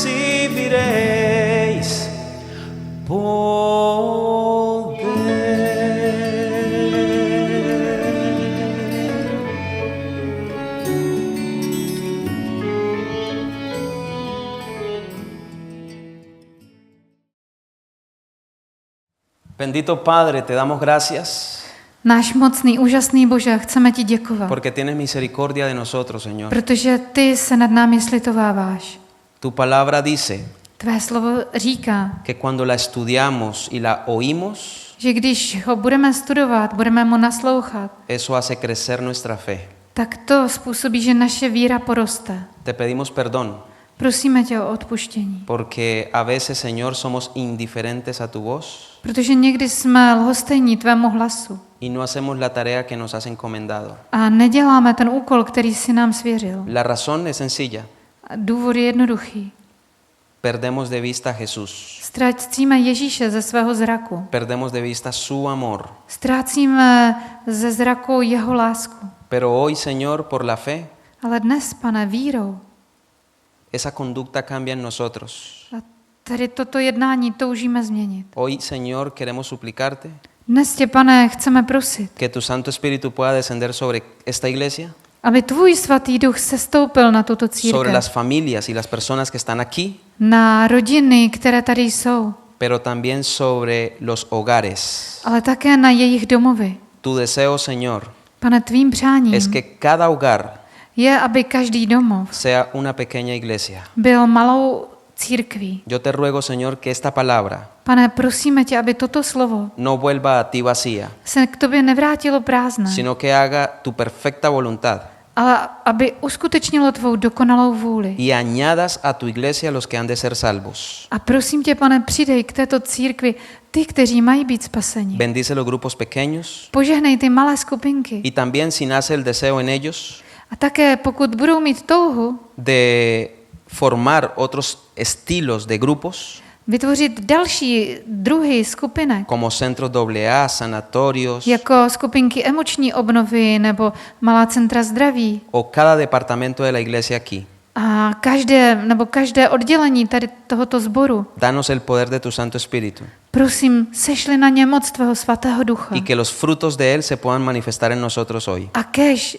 Bendito Padre, te damos gracias Náš mocný, úžasný Bože, chceme ti děkovat, porque tienes misericordia de nosotros, Señor. protože ty se nad námi slitováváš. Tu palabra dice Tvé slovo říká, que cuando la estudiamos y la oímos, že když ho budeme studovat, budeme mu naslouchat, eso hace crecer nuestra fe. tak to způsobí, že naše víra poroste. Te pedimos perdón Prosíme tě o odpuštění, porque a veces, Señor, somos indiferentes a tu voz protože někdy jsme lhostejní tvému hlasu y no hacemos la tarea que nos has encomendado. a neděláme ten úkol, který jsi nám svěřil. La razón es sencilla. A důvod je jednoduchý. Perdemos de vista a Jesús. Ztrácíme Ježíše ze svého zraku. Perdemos de vista su amor. Ztrácíme ze zraku jeho lásku. Pero hoy, Señor, por la fe, Ale dnes, Pane, vírou, esa conducta cambia en nosotros. a tady toto jednání toužíme změnit. Hoy, Señor, queremos suplicarte Dnes tě, Pane, chceme prosit, que tu Santo Espíritu pueda descender sobre esta iglesia, aby tvůj svatý duch sestoupil na tuto sobre církev, las familias y las personas que están aquí, na rodiny, které tady jsou, pero también sobre los hogares. ale také na jejich domovy. Tu deseo, Señor, Pane, tvým přáním es que cada hogar je, aby každý domov sea una pequeña iglesia. byl malou církví. Yo te ruego, Señor, que esta palabra Pane, prosíme tě, aby toto slovo no vuelva a ti vacía, se k tobě nevrátilo prázdné, sino que haga tu perfecta voluntad ale aby uskutečnilo tvou dokonalou vůli. y añadas a tu iglesia los que han de ser salvos. A prosím tě, Pane, přidej k této církvi ty, kteří mají být spaseni. Bendice los grupos pequeños Požehnej ty malé skupinky. y también si nace el deseo en ellos A také pokud budou mít touhu de formar otros estilos de grupos vytvořit další druhy skupinek, como centros AA, sanatorios jako skupinky emoční obnovy nebo malá centra zdraví. o cada departamento de la iglesia aquí. A každé oddělení tady tohoto sboru, Danos el poder de tu Santo Espíritu prosím, sešli na ně moc tvého svatého ducha. y que los frutos de él se puedan manifestar en nosotros hoy. A kéž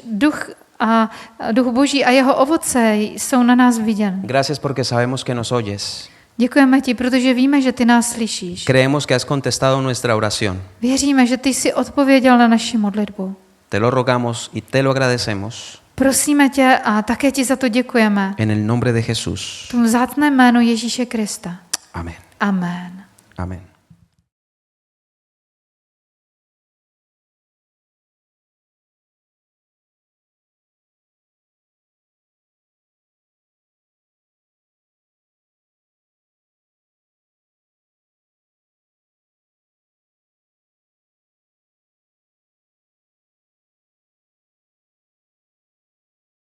duch Boží a jeho ovoce jsou na nás viděn. Gracias porque sabemos que nos oyes. Děkujeme ti, protože víme, že ty nás slyšíš. Creemos que has contestado nuestra oración. Věříme, že ty jsi odpověděl na naši modlitbu. Te lo rogamos y te lo agradecemos Prosíme tě a také ti za to děkujeme. en el nombre de Jesús. V tom vzácném jménu Ježíše Krista. Amén. Amen. Amén.